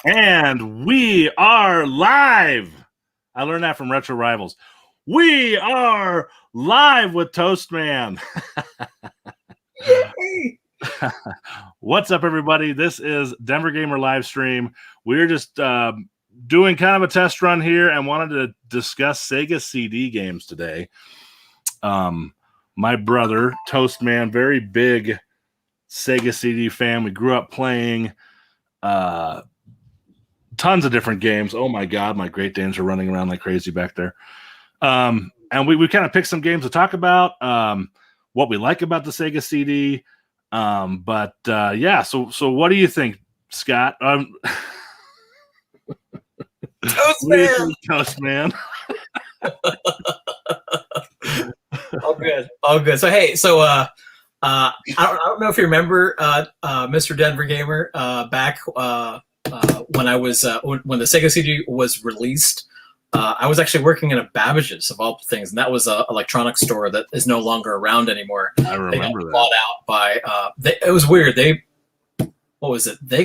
And we are live. I learned that from Retro Rivals. We are live with Toastman. What's up, everybody? This is Denver Gamer live stream. We're just doing kind of a test run here and wanted to discuss Sega CD games today. My brother, Toastman, very big Sega CD fan. We grew up playing tons of different games. Oh my God, my Great Danes are running around like crazy back there. And we kind of picked some games to talk about, what we like about the Sega CD. So what do you think, Scott? Toastman. Toastman. All good. So hey, I don't know if you remember Mr. Denver Gamer back when I was when the Sega CD was released. I was actually working in a Babbage's of all things, and that was an electronics store that is no longer around anymore. I remember that. Bought out by it was weird. They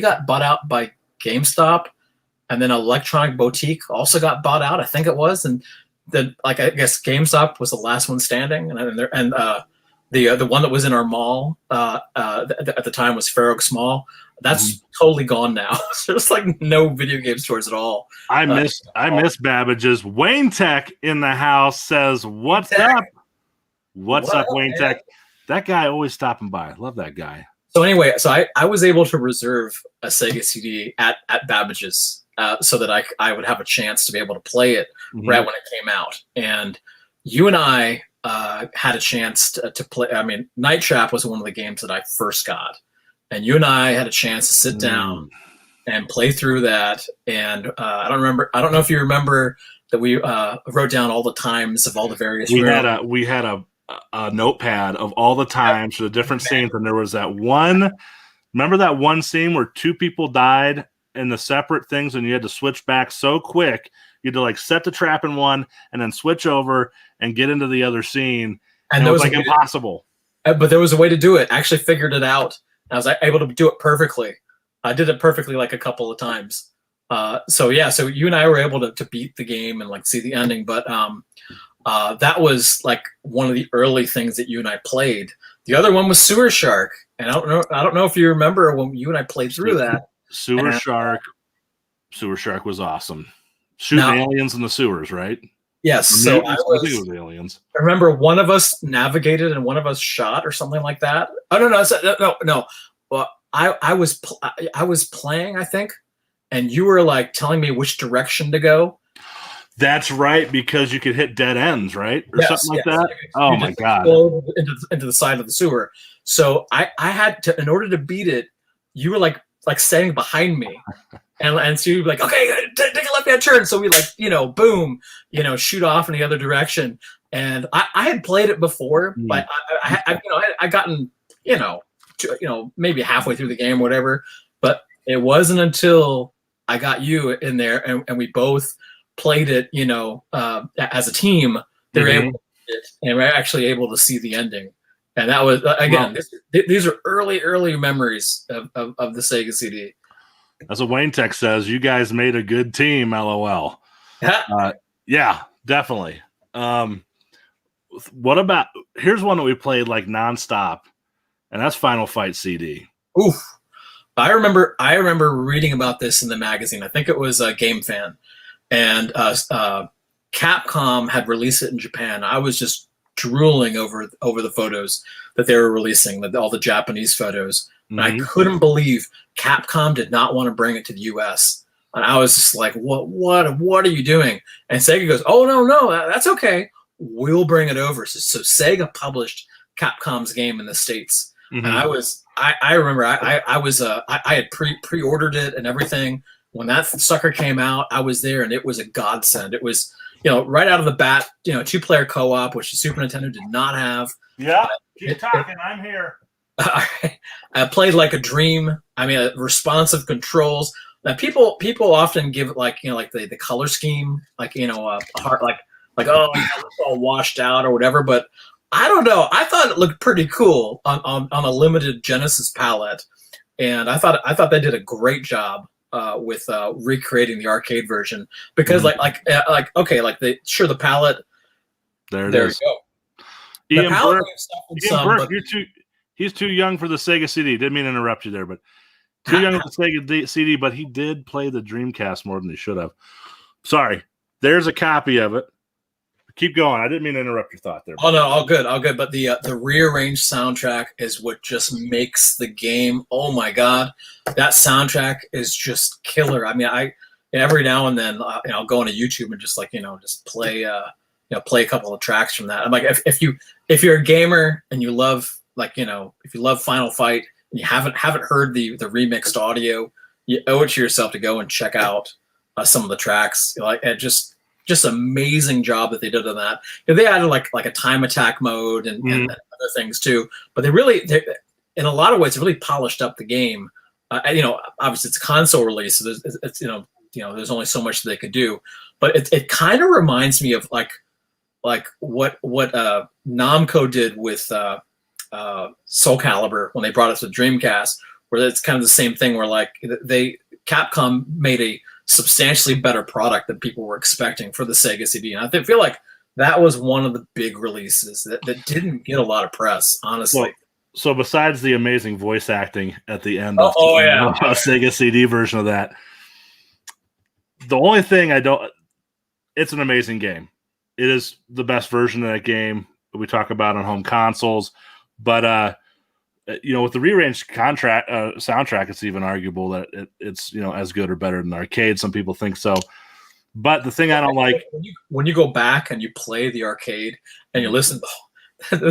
got bought out by GameStop, and then Electronic Boutique also got bought out. I think it was, and then I guess GameStop was the last one standing, and the one that was in our mall at the time was Fair Oaks Mall. That's totally gone now. There's like no video game stores at all. I miss Babbage's. Wayne Tech in the house says, "What's up? What's up, Wayne Tech?" That guy always stopping by. Love that guy. So anyway, I was able to reserve a Sega CD at Babbage's so that I would have a chance to be able to play it right when it came out. And you and I had a chance to play. I mean, Night Trap was one of the games that I first got. And you and I had a chance to sit down and play through that. And I don't know if you remember that we wrote down all the times of all the various. We had a notepad of all the times for the different scenes, and there was that one. Remember that one scene where two people died in the separate things, and you had to switch back so quick. You had to like set the trap in one and then switch over and get into the other scene. And it was like impossible. But there was a way to do it. I actually figured it out. I was able to do it perfectly. I did it perfectly like a couple of times. So you and I were able to beat the game and like see the ending. But that was like one of the early things that you and I played. The other one was Sewer Shark, and I don't know if you remember when you and I played through that. Sewer Shark was awesome. Shooting aliens in the sewers, right? Yes. So I think it was aliens. I remember one of us navigated and one of us shot or something like that. Oh no. Well, I was playing, I think, and you were like telling me which direction to go. That's right, because you could hit dead ends, right, or something like that. Oh my God! Into the side of the sewer. So I had to, in order to beat it, you were like standing behind me. And so you'd be like, okay, take a left-hand turn. So we boom, shoot off in the other direction. And I had played it before, but I gotten, maybe halfway through the game, whatever. But it wasn't until I got you in there and we both played it, as a team, they were able to beat it, and we're actually able to see the ending. And that was, again, these are early memories of the Sega CD. That's what Wayne Tech says. You guys made a good team, LOL. Yeah, definitely. What about, here's one that we played like nonstop, and that's Final Fight CD. Oof. I remember reading about this in the magazine. I think it was Game Fan. And Capcom had released it in Japan. I was just drooling over the photos that they were releasing, all the Japanese photos. And I couldn't believe Capcom did not want to bring it to the U.S. And I was just like, what are you doing? And Sega goes, oh, no, that's okay. We'll bring it over. So Sega published Capcom's game in the States. And I remember I had pre-ordered it and everything. When that sucker came out, I was there, and it was a godsend. It was, right out of the bat, 2-player co-op, which the Super Nintendo did not have. Yeah, keep talking. I'm here. I played like a dream. I mean, responsive controls. Now, people often give it like the color scheme, a heart, it's all washed out or whatever. But I don't know. I thought it looked pretty cool on a limited Genesis palette, and I thought they did a great job with recreating the arcade version because the palette. There it There is. you go. The Ian palette Burke, may have suffered Ian some, Burke, but he's too young for the Sega CD. Didn't mean to interrupt you there, but too young for the Sega CD, but he did play the Dreamcast more than he should have. Sorry. There's a copy of it. Keep going. I didn't mean to interrupt your thought there. Oh no, all good, all good. But the rearranged soundtrack is what just makes the game. Oh my god, that soundtrack is just killer. I mean, every now and then I'll go onto YouTube and just just play play a couple of tracks from that. I'm like, if you're a gamer and you love if you love Final Fight and you haven't heard the remixed audio, you owe it to yourself to go and check out some of the tracks. Just amazing job that they did on that. They added like a time attack mode and other things too. But they in a lot of ways, really polished up the game. Obviously it's a console release, so there's only so much that they could do. But it kind of reminds me of like what Namco did with Soul Calibur when they brought it to the Dreamcast, where it's kind of the same thing. Where Capcom made a substantially better product than people were expecting for the Sega CD. And I feel like that was one of the big releases that didn't get a lot of press, honestly. Well, so besides the amazing voice acting at the end of a Sega CD version of that, the only thing it's an amazing game. It is the best version of that game that we talk about on home consoles. But, with the rearranged soundtrack, it's even arguable that it's as good or better than arcade. Some people think so, but the thing I don't like when you go back and you play the arcade and you listen to the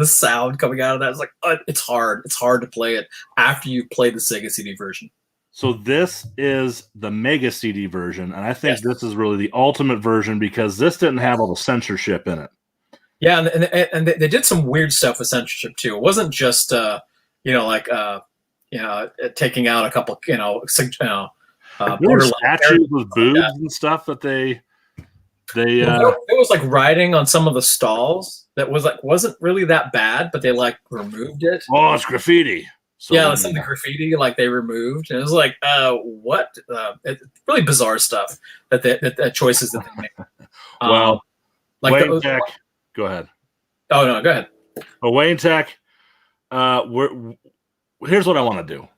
sound coming out of that, it's like it's hard. It's hard to play it after you play the Sega CD version. So this is the Mega CD version, and I think this is really the ultimate version because this didn't have all the censorship in it. Yeah, and they did some weird stuff with censorship too. It wasn't just taking out a couple there were statues with boobs and stuff that they it was like writing on some of the stalls that wasn't really that bad, but they removed it. Oh, it's graffiti. So some of the graffiti they removed, and it was like what really bizarre stuff that choices that they made. Well, Wayne Tech. Go ahead. Oh no, go ahead. Well, Wayne Tech, here's what I want to do,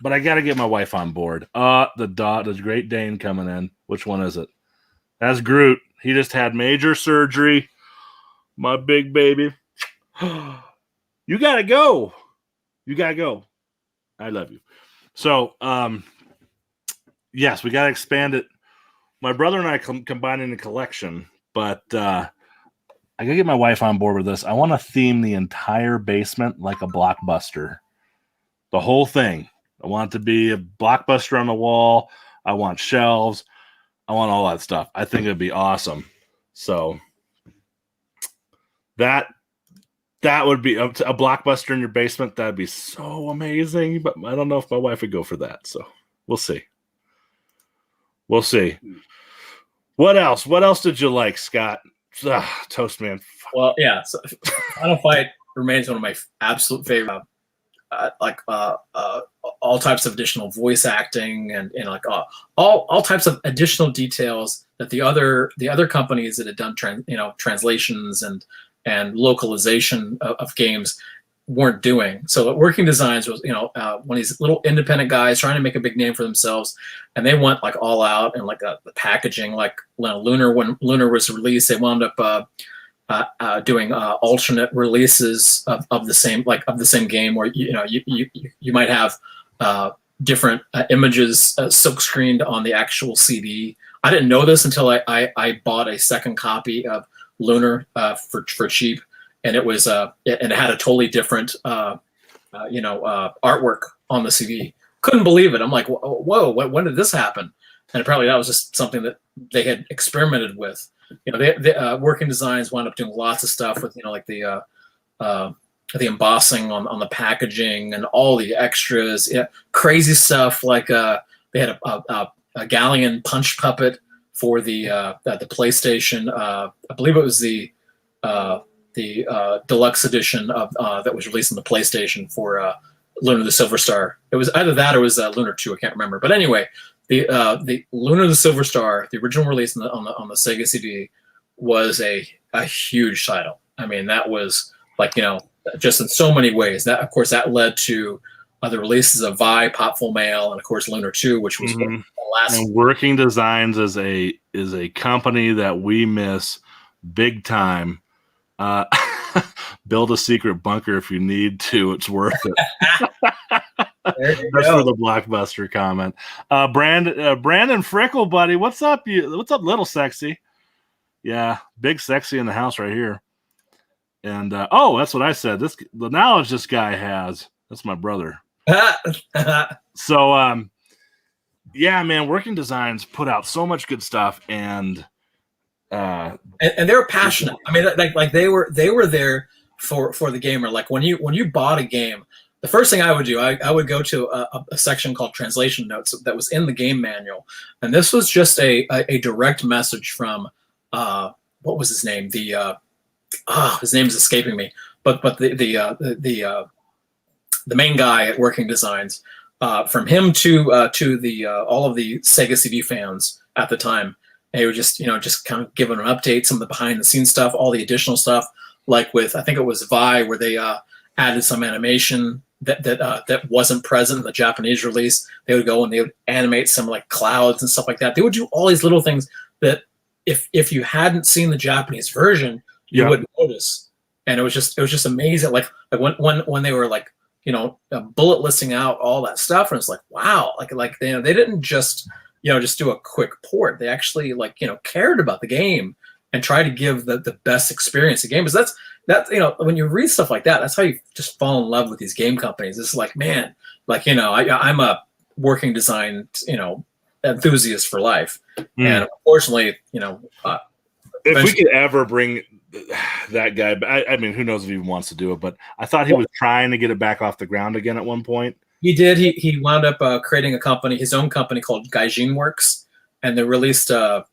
but I got to get my wife on board. The Great Dane coming in. Which one is it? That's Groot. He just had major surgery. My big baby. You gotta go. You gotta go. I love you. So, yes, we gotta expand it. My brother and I combining the collection, but I gotta get my wife on board with this. I want to theme the entire basement like a Blockbuster. The whole thing. I want it to be a Blockbuster on the wall. I want shelves. I want all that stuff. I think it'd be awesome. So that would be a Blockbuster in your basement. That'd be so amazing. But I don't know if my wife would go for that. So we'll see. We'll see. What else? What else did you like, Scott? Toast man. Well, yeah. So Final Fight remains one of my absolute favorite. All types of additional voice acting and all types of additional details that the other companies that had done translations and localization of games weren't doing. So Working Designs was one of these little independent guys trying to make a big name for themselves, and they went all out and the packaging. Lunar, when Lunar was released, they wound up doing alternate releases of the same game, where you might have different images silk screened on the actual CD. I didn't know this until I bought a second copy of Lunar for cheap, and it was and it had a totally different artwork on the CD. Couldn't believe it. I'm like, whoa, when did this happen? And apparently that was just something that they had experimented with. Working Designs wound up doing lots of stuff with the embossing on the packaging and all the extras, crazy stuff. They had a galleon punch puppet for the PlayStation. I believe it was the deluxe edition of that was released on the PlayStation for Lunar the Silver Star. It was either that or it was Lunar 2. I can't remember. But anyway, the Lunar the Silver Star, the original release on the Sega CD, was a huge title. I mean, that was like, just in so many ways. That, of course, that led to the releases of Vi, Pop Full Mail, and of course Lunar 2, which was the last. And Working Designs is a company that we miss big time. Build a secret bunker if you need to. It's worth it. That's for the Blockbuster comment. Brandon Frickle, buddy, what's up? What's up, little sexy? Yeah, big sexy in the house right here. And that's what I said. The knowledge this guy has. That's my brother. So yeah, man, Working Designs put out so much good stuff, and they were passionate. I mean, like they were there for the gamer. Like when you bought a game, the first thing I would do, I would go to a section called translation notes that was in the game manual, and this was just a direct message from what was his name? His name is escaping me, but the main guy at Working Designs, from him to the all of the Sega CD fans at the time. And he would just kind of giving an update, some of the behind the scenes stuff, all the additional stuff, like with, I think it was Vi, where they added some animation that wasn't present in the Japanese release. They would go and they would animate some like clouds and stuff like that. They would do all these little things that if you hadn't seen the Japanese version, you wouldn't notice. And it was just amazing. Like when they were like, bullet listing out all that stuff, and it's like, wow, like they didn't just do a quick port. They actually cared about the game and try to give the best experience of games. That's when you read stuff like that, that's how you just fall in love with these game companies. It's like, man, I'm a Working Design enthusiast for life, and unfortunately, if we could ever bring that guy, I mean, who knows if he even wants to do it, but I thought he was trying to get it back off the ground again at one point. He did. He wound up creating his own company called Gaijin Works, and they released a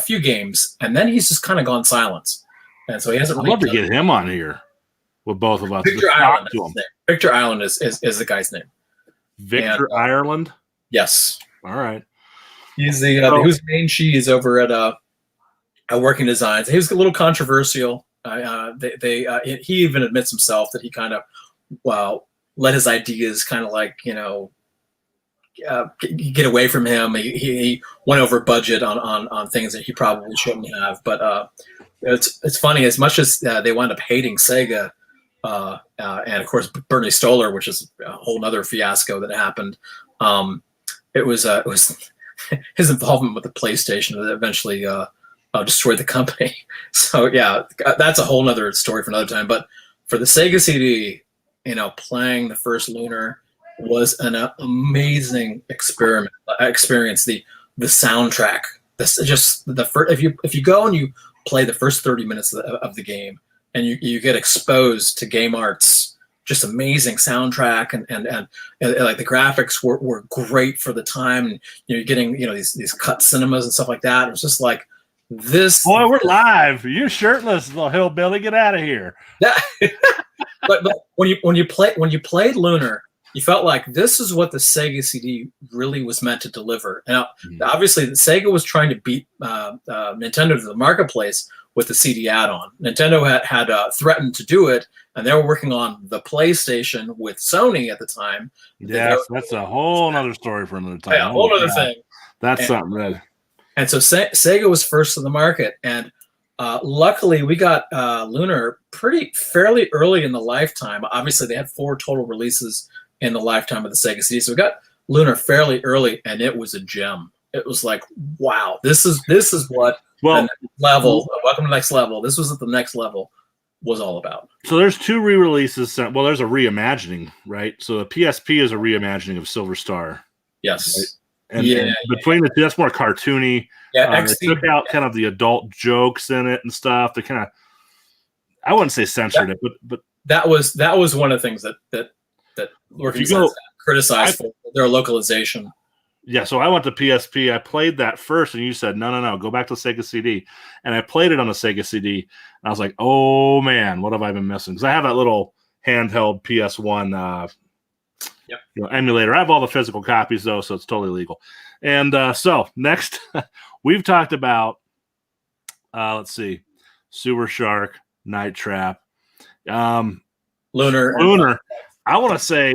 few games, and then he's just kind of gone silent. And so he hasn't. I'd love to get him on here with both of us. Victor Ireland. Victor Ireland is the guy's name. Victor Ireland. Yes. All right. He's who's main cheese over at Working Designs. He was a little controversial. He even admits himself that he kind of let his ideas kind of get away from him. He went over budget on things that he probably shouldn't have. But it's funny, as much as they wound up hating Sega, and of course Bernie Stoller, which is a whole nother fiasco that happened. It was his involvement with the PlayStation that eventually destroyed the company. So yeah, that's a whole nother story for another time. But for the Sega CD, playing the first Lunar was an amazing experience. The soundtrack, if you go and you play the first 30 minutes of the game, and you get exposed to Game Art's just amazing soundtrack, and like the graphics were great for the time, and you're getting these cut cinemas and stuff like that. It was just like this. Boy, we're live. You shirtless little hillbilly, get out of here. Yeah. but when you played Lunar, you felt like this is what the Sega CD really was meant to deliver. Now, obviously, Sega was trying to beat Nintendo to the marketplace with the CD add-on. Nintendo had threatened to do it, and they were working on the PlayStation with Sony at the time. Yes, that's a whole other story for another time. Yeah, a whole other thing. That's something, right? And so Sega was first to the market, and luckily we got Lunar fairly early in the lifetime. Obviously, they had 4 total releases in the lifetime of the Sega CD, so we got Lunar fairly early, and it was a gem. It was like, wow, this is what the next level. Welcome to the next level. This was at the next level was all about. So there's 2 re-releases. Well, there's a reimagining, right? So the PSP is a reimagining of Silver Star. Yes. Right? And between the two, that's more cartoony. Yeah, they took out kind of the adult jokes in it and stuff. They kind of, I wouldn't say censored it, but that was one of the things that Working Designs criticized for their localization. Yeah, so I went to PSP. I played that first, and you said, no, go back to Sega CD. And I played it on the Sega CD, and I was like, oh, man, what have I been missing? Because I have that little handheld PS1 Yep. Emulator. I have all the physical copies though, so it's totally legal. And so next, we've talked about let's see, Sewer Shark, Night Trap, Lunar. I want to say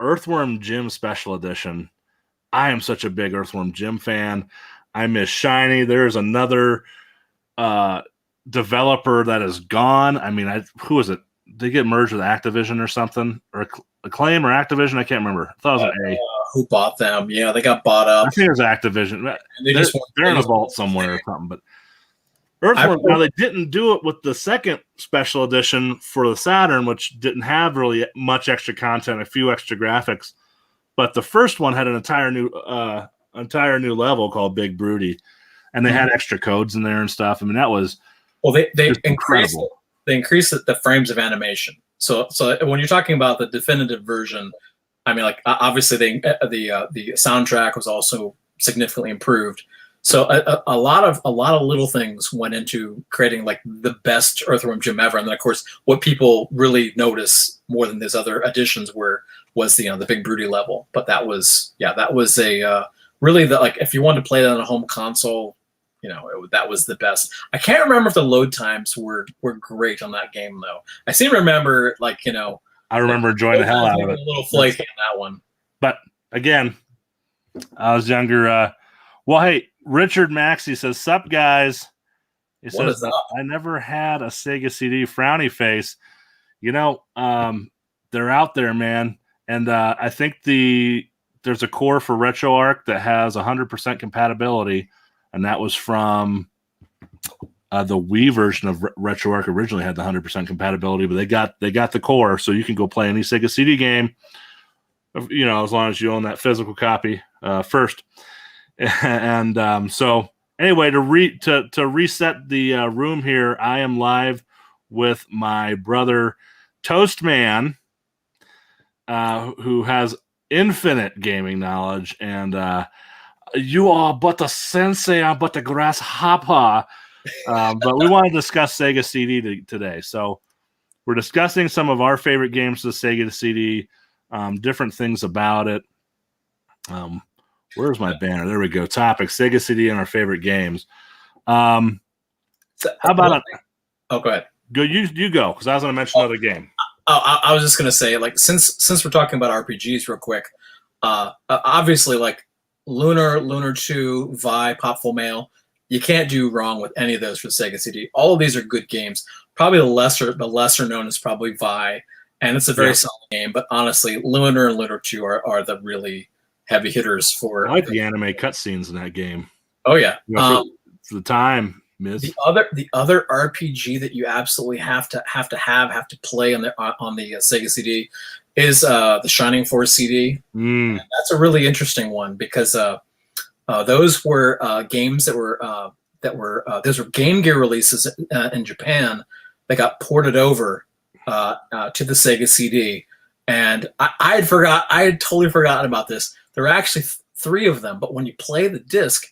Earthworm Jim Special Edition. I am such a big Earthworm Jim fan. I miss Shiny. There's another developer that is gone. I mean, who is it? They get merged with Activision or something, or Acclaim or Activision. I can't remember. I thought it was an A. Who bought them? Yeah, they got bought up. I think it was Activision. They're in a vault somewhere or something. But Earthworm, now they didn't do it with the second special edition for the Saturn, which didn't have really much extra content, a few extra graphics. But the first one had an entire new level called Big Broody, and they had extra codes in there and stuff. I mean, that was they increased the frames of animation. So when you're talking about the definitive version, I mean, like obviously the soundtrack was also significantly improved. So a lot of little things went into creating like the best Earthworm Jim ever. And then of course, what people really notice more than these other additions was the Big Broody level. But that was a really like if you wanted to play that on a home console, that was the best. I can't remember if the load times were great on that game though. I seem to remember I remember enjoying the hell out of it. A little flaky on that one. But again, I was younger. Well, hey, Richard Maxey says, "Sup, guys?" He says, "I never had a Sega CD." Frowny face. They're out there, man. And I think there's a core for RetroArch that has 100% compatibility, and that was from the Wii version of RetroArch. Originally had the 100% compatibility, but they got the core, so you can go play any Sega CD game. As long as you own that physical copy first. And so anyway, to reset the room here, I am live with my brother Toastman, who has infinite gaming knowledge, and you are but a sensei, I'm but a grasshopper. But we want to discuss Sega CD today. So we're discussing some of our favorite games to the Sega CD, different things about it. Where's my banner? There we go. Topic: Sega CD and our favorite games. How about go ahead. Go you go, because I was going to mention another game. I was just going to say, like, since we're talking about RPGs real quick, obviously, like Lunar 2, Vi, Pop Full Mail, you can't do wrong with any of those for Sega CD. All of these are good games. Probably the lesser known is probably Vi, and it's a very solid game. But honestly, Lunar and Lunar 2 are the really heavy hitters for. I like the anime cutscenes in that game. Oh yeah, for the time, Miss. The other RPG that you absolutely have to play on the Sega CD is the Shining Force CD. And that's a really interesting one because those were games that were those were Game Gear releases in Japan that got ported over to the Sega CD, and I had totally forgotten about this. There are actually 3 of them, but when you play the disc,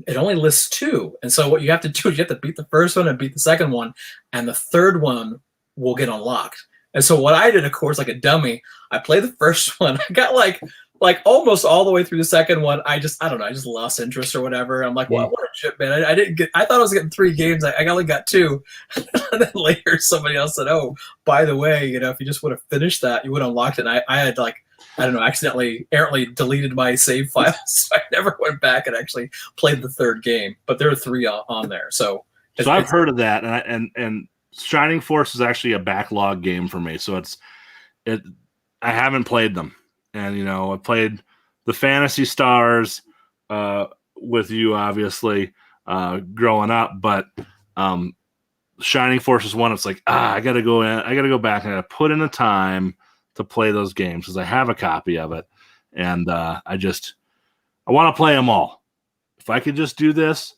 it only lists 2. And so what you have to do is you have to beat the first one and beat the second one, and the third one will get unlocked. And so what I did, of course, like a dummy, I played the first one. I got like almost all the way through the second one. I just lost interest or whatever. I'm like, what a shit, man. I thought I was getting 3 games. I only got 2. And then later somebody else said, oh, by the way, if you just would have finished that, you would have unlocked it. And I had accidentally, errantly deleted my save file. So I never went back and actually played the third game. But there are 3 on there. So I've heard of that. And Shining Force is actually a backlog game for me. So I haven't played them. And, I played the Phantasy Stars with you, obviously, growing up. But Shining Force is one. It's like, I got to go back and I got to put in the time to play those games because I have a copy of it. And I want to play them all. If I could just do this,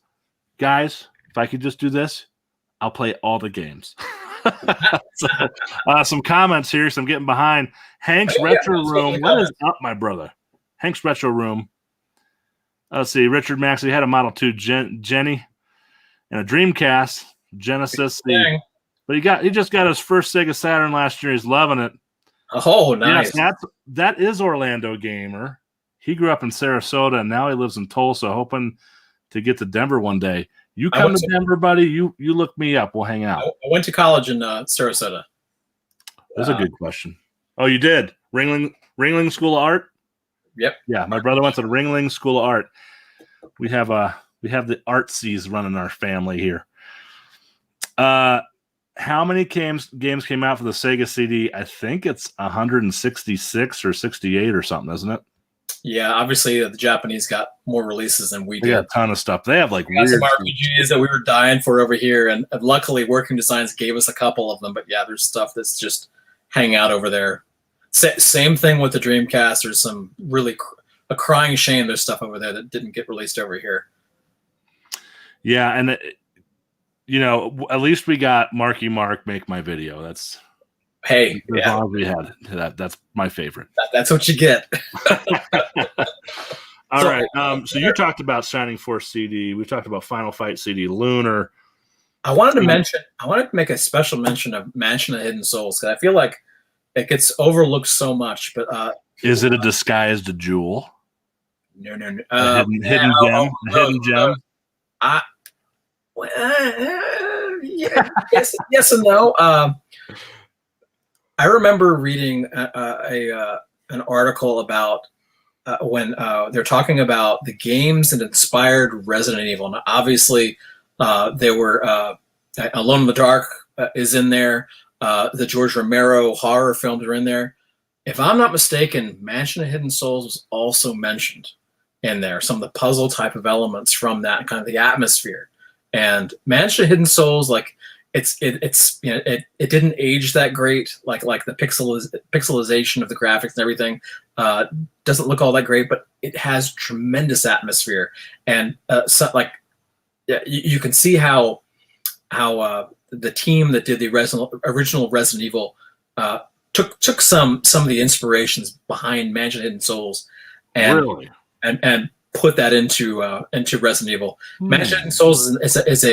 guys, I'll play all the games. So, some comments here. So I'm getting behind. Hank's Retro Room. What is up, my brother? Hank's Retro Room. Let's see. Richard Maxey had a Model 2 Jenny and a Dreamcast Genesis. But he just got his first Sega Saturn last year. He's loving it. Oh, nice. Yes, that is Orlando Gamer. He grew up in Sarasota and now he lives in Tulsa, hoping to get to Denver one day. You come to Denver, buddy. You look me up. We'll hang out. I went to college in Sarasota. That's a good question. Oh, you did? Ringling School of Art? Yep. Yeah, my brother went to the Ringling School of Art. We have the artsies running our family here. How many games came out for the Sega CD? I think it's 166 or 68 or something, isn't it? Yeah, obviously the Japanese got more releases than we did. They got a ton of stuff. They have like we got weird some RPGs that we were dying for over here, and luckily Working Designs gave us a couple of them. But yeah, there's stuff that's just hanging out over there. Same thing with the Dreamcast. There's some really a crying shame. There's stuff over there that didn't get released over here. Yeah, and at least we got Marky Mark Make My Video. That's as long as we had that. That's my favorite. That's what you get. All right. So you talked about Shining Force CD. We talked about Final Fight CD, Lunar. I wanted to make a special mention of Mansion of Hidden Souls because I feel like it gets overlooked so much. But is it a disguised jewel? No. Hidden gem. Yes and no. I remember reading an article about when they're talking about the games that inspired Resident Evil. Now, obviously, there were Alone in the Dark is in there. The George Romero horror films are in there. If I'm not mistaken, Mansion of Hidden Souls was also mentioned in there. Some of the puzzle type of elements from that kind of the atmosphere. And Mansion of Hidden Souls, like it didn't age that great. Like the pixelization of the graphics and everything doesn't look all that great, but it has tremendous atmosphere. And you can see how the team that did the original Resident Evil took some of the inspirations behind Mansion of Hidden Souls and put that into Resident Evil. Mansion of Hidden Souls is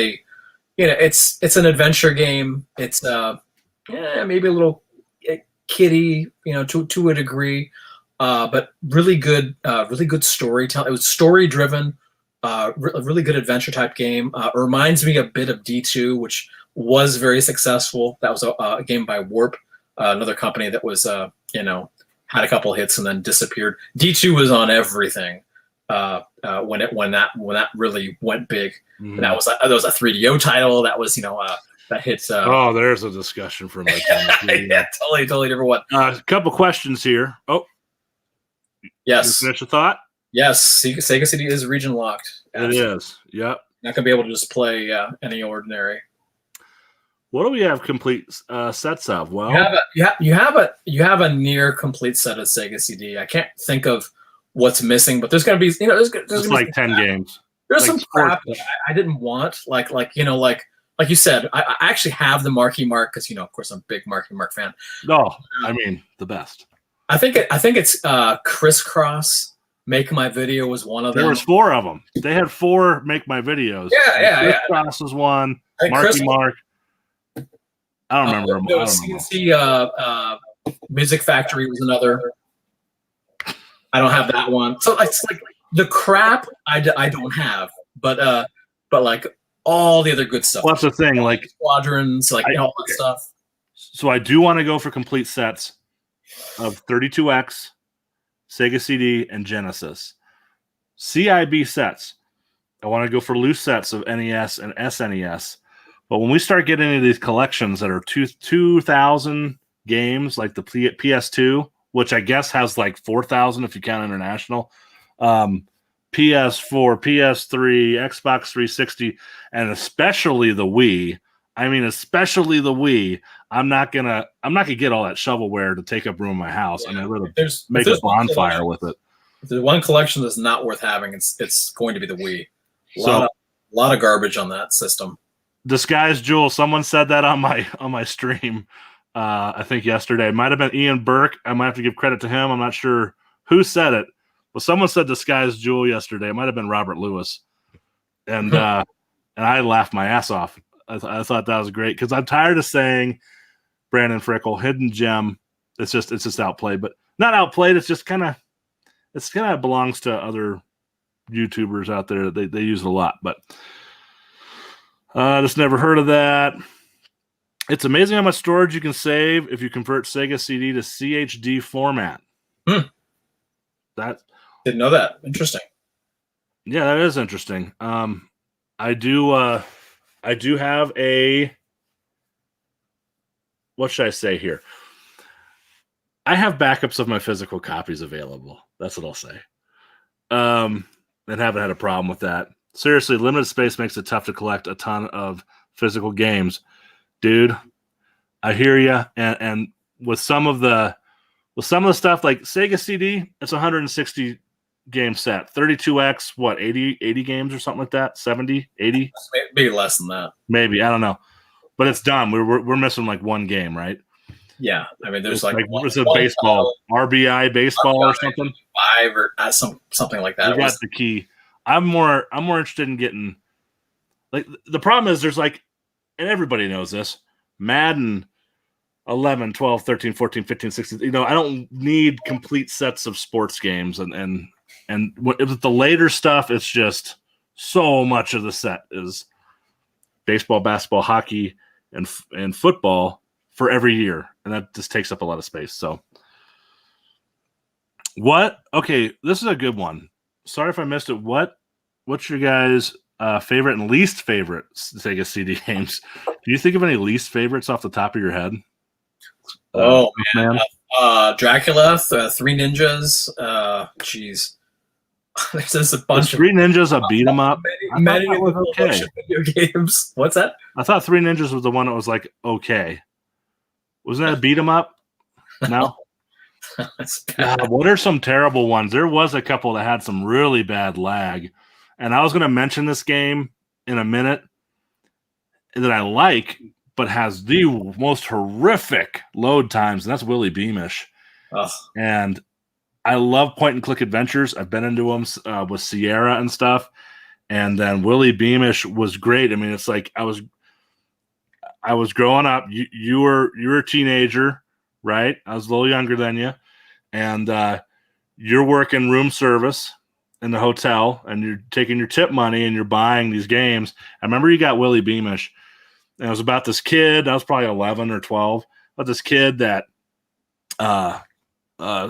it's an adventure game. It's maybe a little kiddie, to a degree, but really good storytelling. It was story driven, really good adventure type game. It reminds me a bit of D2, which was very successful. That was a game by Warp, another company that was had a couple hits and then disappeared. D2 was on everything when that really went big. Mm-hmm. And that was a 3DO title. That was that hits. There's a discussion for my time. Yeah, totally different one. A couple questions here. Oh, yes. You finish a thought? Yes, Sega CD is region locked. It is. Yep. Not gonna be able to just play any ordinary. What do we have complete sets of? Well, you have a near complete set of Sega CD. I can't think of what's missing, but there's gonna be there's like 10 games. There's some crap that I didn't want, like you said. I actually have the Marky Mark because of course I'm a big Marky Mark fan. Oh, I mean the best. I think it's Crisscross. Make My Video was one of them. There was 4 of them. They had 4 Make My Videos. Yeah. Crisscross was one. Marky Mark. I don't remember them. CNC Music Factory was another. I don't have that one. So it's like the crap I don't have, but like all the other good stuff. Well, that's the thing, like Squadrons, all that stuff. So I do want to go for complete sets of 32X, Sega CD, and Genesis. CIB sets. I want to go for loose sets of NES and SNES. But when we start getting into these collections that are 2,000 games, like the PS2, which I guess has like 4,000 if you count international, PS4, PS3, Xbox 360, and especially the Wii. I mean, especially the Wii. I'm not gonna get all that shovelware to take up room in my house. Yeah. I'm gonna make a bonfire with it. If there's one collection that's not worth having, it's going to be the Wii. A lot of garbage on that system. Disguised Jewel. Someone said that on my stream. I think yesterday. It might have been Ian Burke. I might have to give credit to him. I'm not sure who said it, but someone said Disguised Jewel yesterday. It might have been Robert Lewis, and I laughed my ass off. I thought that was great because I'm tired of saying Brandon Frickle, hidden gem. It's just outplayed, but not outplayed. It's kind of belongs to other YouTubers out there. They use it a lot, but just never heard of that. It's amazing how much storage you can save if you convert Sega CD to CHD format. That didn't know that. Interesting. Yeah, that is interesting. I do have a, what should I say here? I have backups of my physical copies available. That's what I'll say. And haven't had a problem with that. Seriously, limited space makes it tough to collect a ton of physical games. Dude, I hear you. And with some of the stuff like Sega CD, it's 160 game set. 32X, what, 80 games or something like that? 70, 80? Maybe less than that. Maybe, I don't know. But it's done. We're missing like one game, right? Yeah, I mean, there's what's a baseball, RBI baseball or something, 5 or something like that. We got the key. I'm more interested in getting, like, the problem is there's like, and everybody knows this, Madden 11, 12, 13, 14, 15, 16. I don't need complete sets of sports games, and with the later stuff, it's just so much of the set is baseball, basketball, hockey, and football for every year, and that just takes up a lot of space. So okay, this is a good one. Sorry if I missed it. What's your guys' favorite and least favorite Sega CD games? Do you think of any least favorites off the top of your head? Man. Dracula, Three Ninjas. Jeez. There's a bunch of Three Ninjas, a beat 'em up. Many okay. Video games. What's that? I thought Three Ninjas was the one that was like okay. Wasn't that a beat 'em up? No. What are some terrible ones? There was a couple that had some really bad lag, and I was going to mention this game in a minute that I like, but has the most horrific load times, and that's Willy Beamish. And I love point-and-click adventures. I've been into them with Sierra and stuff, and then Willy Beamish was great. I mean, it's like I was growing up. You were a teenager, right? I was a little younger than you, and you're working room service in the hotel, and you're taking your tip money and you're buying these games. I remember you got Willy Beamish, and it was about this kid. I was probably 11 or 12. About this kid that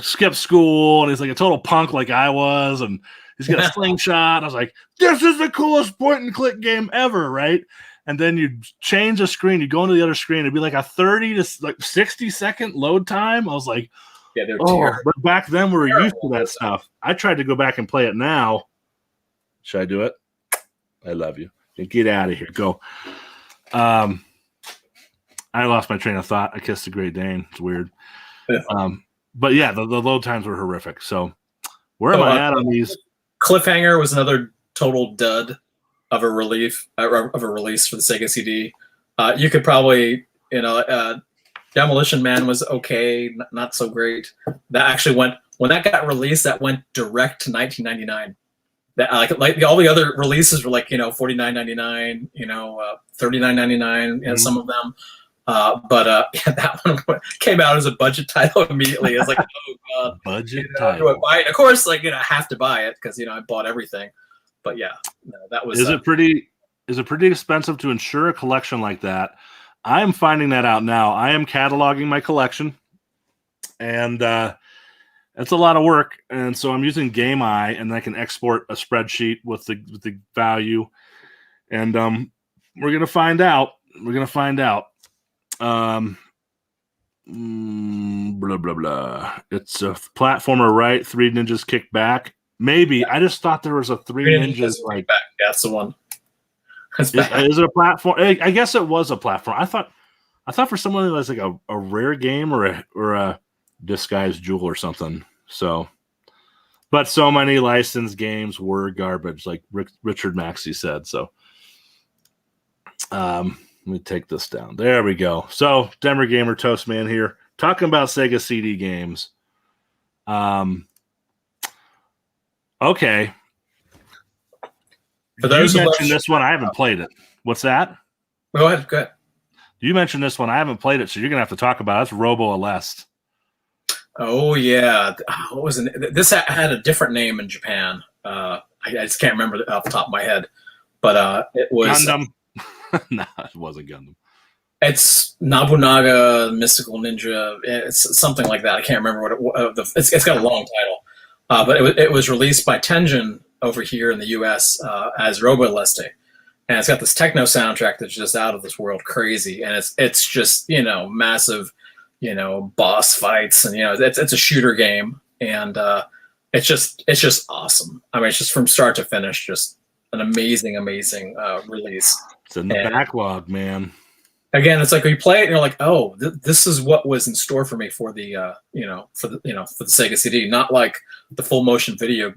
skipped school, and he's like a total punk like I was, and he's got a slingshot. I was like, this is the coolest point-and-click game ever, right? And then you change the screen, you go into the other screen, it'd be like a 30 to like 60-second load time. I was like, yeah, they're terrible. But back then we were used to that stuff. I tried to go back and play it now. Should I do it? I love you. Get out of here. Go. I lost my train of thought. I kissed a Great Dane. It's weird. But yeah, the load times were horrific. So where am I at on these? Cliffhanger was another total dud of a release for the Sega CD. You could probably, Demolition Man was okay, not so great. That actually when that got released, that went direct to 1999. That like all the other releases were like $49.99, $39.99, some of them. But that one came out as a budget title immediately. It's like, oh god, budget title. Do I buy it? Of course, I have to buy it because I bought everything. But yeah, no, that was. Is it pretty expensive to insure a collection like that? I'm finding that out now. I am cataloging my collection, and it's a lot of work. And so I'm using GameEye, and I can export a spreadsheet with the value, and we're gonna find out. Blah blah blah. It's a platformer, right? Three Ninjas Kick Back. Maybe I just thought there was a Three Ninjas like back. That's the one. Is it a platform? I guess it was a platform. I thought for someone that was like a rare game or a disguised jewel or something. So, but so many licensed games were garbage, like Richard Maxey said. So, let me take this down. There we go. So, Denver Gamer Toastman here talking about Sega CD games. Okay. For those you mentioned this one. I haven't played it. What's that? Go ahead. You mentioned this one. I haven't played it, so you're going to have to talk about it. That's Robo Aleste. Oh yeah, what was it? This had a different name in Japan. I just can't remember off the top of my head, but it was Gundam. No, it wasn't Gundam. it's Nobunaga Mystical Ninja. It's something like that. I can't remember what it's got a long title, but it was released by Tengen over here in the U.S. As Robo Leste, and it's got this techno soundtrack that's just out of this world crazy, and it's just massive, boss fights, and it's a shooter game, and it's just awesome. I mean, it's just from start to finish, just an amazing release. It's in the backlog, man. Again, it's like you play it and you're like, oh, this is what was in store for me for the for the Sega CD, not like the full motion video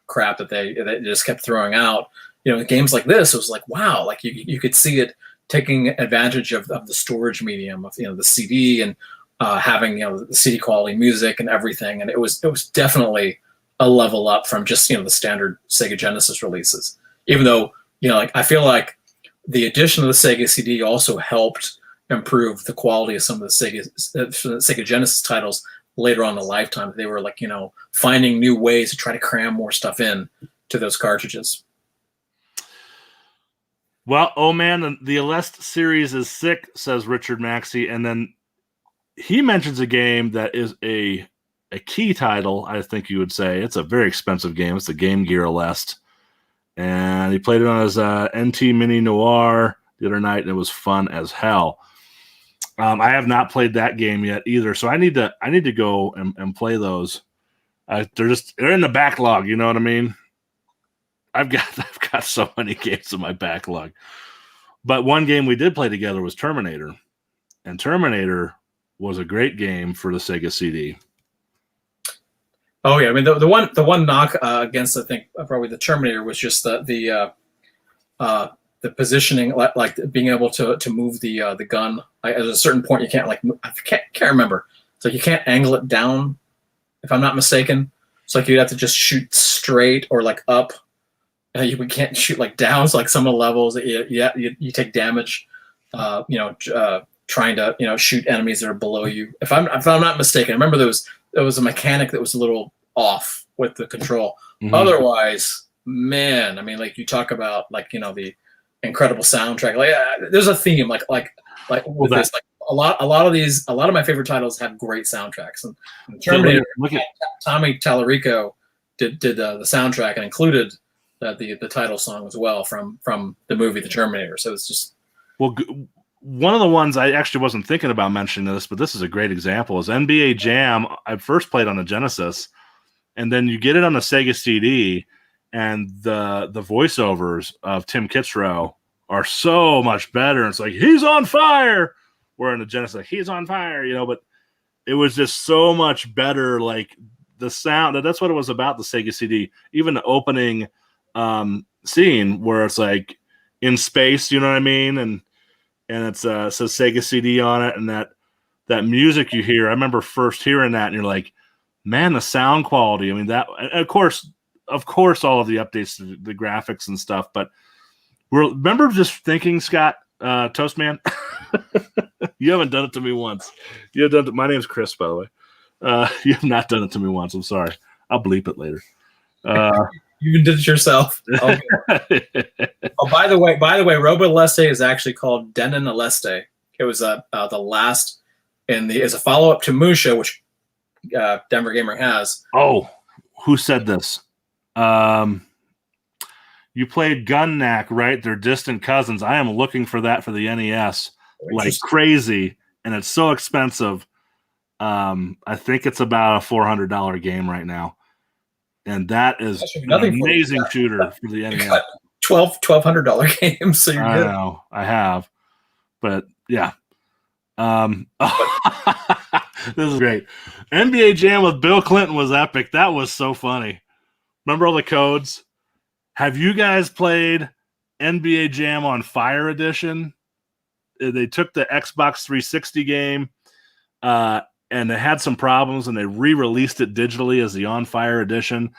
crap that they just kept throwing out. Games like this, it was like, wow, like you could see it taking advantage of the storage medium of the CD, and having the CD quality music and everything, and it was definitely a level up from just the standard Sega Genesis releases. Even though like I feel like the addition of the Sega CD also helped improve the quality of some of the Sega Genesis titles later on in the lifetime. They were like, finding new ways to try to cram more stuff in to those cartridges. Well, oh man, the Aleste series is sick, says Richard Maxey. And then he mentions a game that is a key title, I think you would say. It's a very expensive game. It's the Game Gear Aleste. And he played it on his NT Mini Noir the other night, and it was fun as hell. I have not played that game yet either, so I need to go and play those. They're in the backlog. You know what I mean? I've got so many games in my backlog. But one game we did play together was Terminator, and Terminator was a great game for the Sega CD. Oh yeah, I mean the one knock against, I think, probably the Terminator was just the positioning, like being able to move the gun. At a certain point, you can't I can't remember. It's like you can't angle it down, if I'm not mistaken. It's like you'd have to just shoot straight or like up. We can't shoot like down. So like some of the levels, you take damage. Trying to shoot enemies that are below you. If I'm not mistaken, I remember there was a mechanic that was a little off with the control. Mm-hmm. Otherwise, man, I mean, like you talk about like the incredible soundtrack. Like there's a theme like with this. Like a lot of my favorite titles have great soundtracks. And Terminator, look at Tommy Tallarico did the soundtrack and included the title song as well from the movie The Terminator. So it's just one of the ones I actually wasn't thinking about mentioning this, but this is a great example, is NBA Jam. I first played on the Genesis, and then you get it on the Sega CD, and the voiceovers of Tim Kitzrow are so much better. It's like, he's on fire! Where in the Genesis, like, he's on fire, but it was just so much better. Like the sound, that's what it was about, the Sega CD. Even the opening scene where it's like in space, you know what I mean? And it says Sega CD on it, and that music you hear, I remember first hearing that, and you're like, man, the sound quality. I mean, that, of course, all of the updates to the graphics and stuff, but remember just thinking, Scott, Toastman, you haven't done it to me once. You have done it. My name's Chris, by the way. You have not done it to me once. I'm sorry. I'll bleep it later. You even did it yourself. Okay. Oh, by the way, Robo Leste is actually called Denon Aleste. It was the last as a follow up to Musha, which Denver Gamer has. Oh, who said this? You played Gunnack, right? They're distant cousins. I am looking for that for the NES like crazy, and it's so expensive. I think it's about a $400 game right now. And that is an amazing shooter for the NES. $1,200 game, so you're good. I know, I have. But yeah. This is great. NBA Jam with Bill Clinton was epic. That was so funny. Remember all the codes? Have you guys played NBA Jam on Fire Edition? They took the Xbox 360 game and it had some problems, and they re-released it digitally as the On Fire Edition.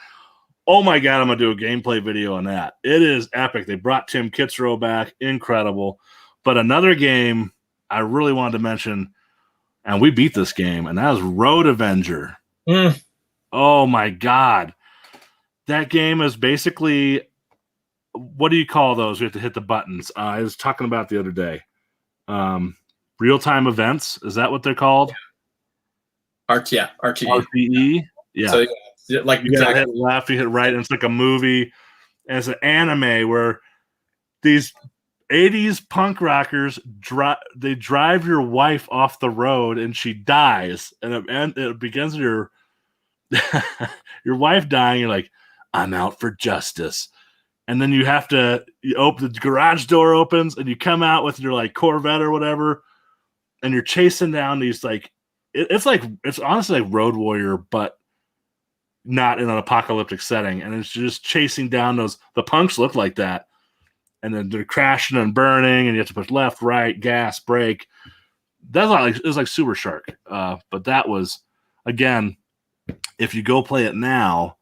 Oh my God, I'm going to do a gameplay video on that. It is epic. They brought Tim Kitzrow back. Incredible. But another game I really wanted to mention, and we beat this game, and that was Road Avenger. Mm. Oh my God. That game is basically, what do you call those? We have to hit the buttons. I was talking about the other day. Real-time events. Is that what they're called? RTE. RTE. Yeah. So like You gotta hit left, you hit right, and it's like a movie. And it's an anime where these 80s punk rockers drive your wife off the road and she dies. And it begins with your your wife dying. You're like, I'm out for justice. And then you open the garage door opens and you come out with your like Corvette or whatever, and you're chasing down these like it's honestly like Road Warrior, but not in an apocalyptic setting. And it's just chasing down the punks look like that. And then they're crashing and burning, and you have to push left, right, gas, brake. That's like it was like Super Shark. But that was, again, if you go play it now,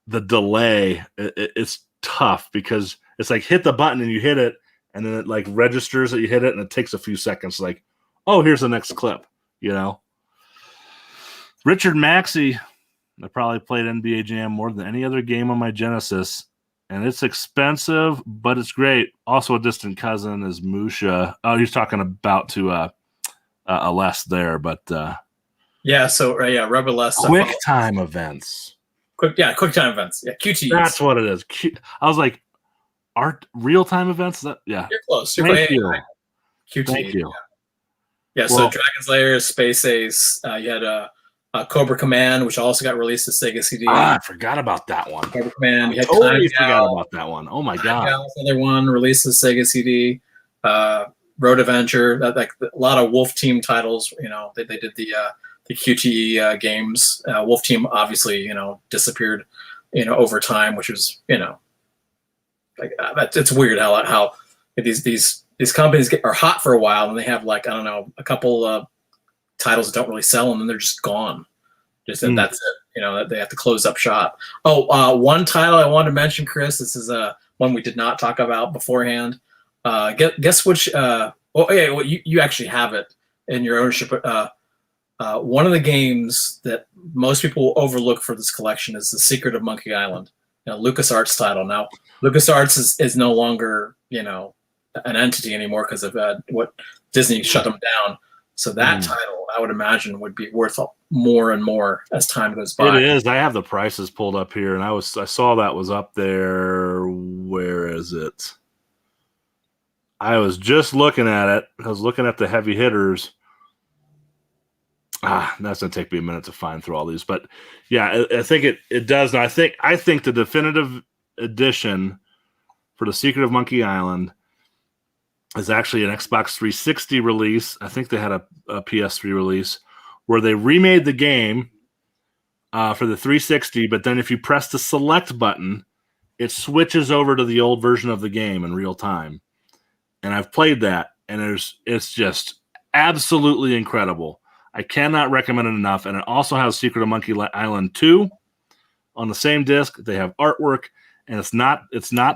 the delay it's tough because it's like hit the button and you hit it, and then it like registers that you hit it, and it takes a few seconds. Like, oh, here's the next clip. Richard Maxey, I probably played NBA Jam more than any other game on my Genesis. And it's expensive, but it's great. Also, a distant cousin is Musha. Oh, he's talking about to Les there, but yeah. So Rebel Les. Quick time events. Quick time events. Yeah, QTEs. That's what it is. I was like, real time events? Yeah, you're close. Thank you. QTE. Thank you. Yeah. So Dragon's Lair, Space Ace. You had Cobra Command, which also got released to Sega CD. I forgot about that one. Cobra Command. You had totally forgot about that one. Oh my God. Another one released to Sega CD. Road Adventure. Like a lot of Wolf Team titles. They did the QTE games. Wolf Team obviously disappeared over time, which was like it's weird how these companies are hot for a while and they have like I don't know a couple titles that don't really sell and then they're just gone. That's it. They have to close up shop. One title I wanted to mention, Chris. This is one we did not talk about beforehand. Guess which? You actually have it in your ownership. One of the games that most people overlook for this collection is The Secret of Monkey Island, LucasArts title. Now, LucasArts is no longer an entity anymore because of what Disney shut them down. So that title, I would imagine, would be worth more and more as time goes by. It is. I have the prices pulled up here, and I saw that was up there. Where is it? I was just looking at it. I was looking at the heavy hitters. That's gonna take me a minute to find through all these, but yeah, I think it does. And I think the definitive edition for The Secret of Monkey Island is actually an Xbox 360 release. I think they had a PS3 release where they remade the game for the 360, but then if you press the select button, it switches over to the old version of the game in real time. And I've played that, and it's just absolutely incredible. I cannot recommend it enough. And it also has Secret of Monkey Island 2 on the same disc. They have artwork, and it's not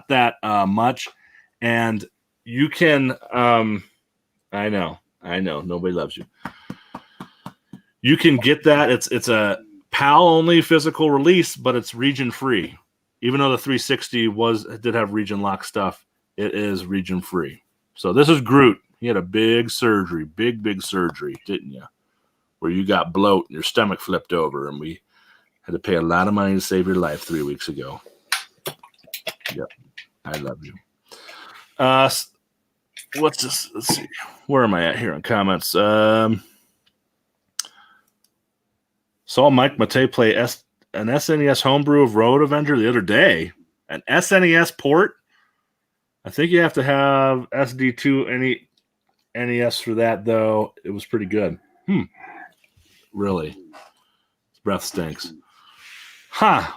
that much. And you can, I know, nobody loves you. You can get that. It's a PAL only physical release, but it's region free. Even though the 360 did have region lock stuff, it is region free. So this is Groot. He had a big surgery, big surgery, didn't you? Where you got bloat and your stomach flipped over, and we had to pay a lot of money to save your life 3 weeks ago. Yep, I love you. What's this? Let's see. Where am I at here in comments? Saw Mike Matei play an SNES homebrew of Road Avenger the other day. An SNES port? I think you have to have SD2 NES for that, though. It was pretty good. Really? His breath stinks. Huh.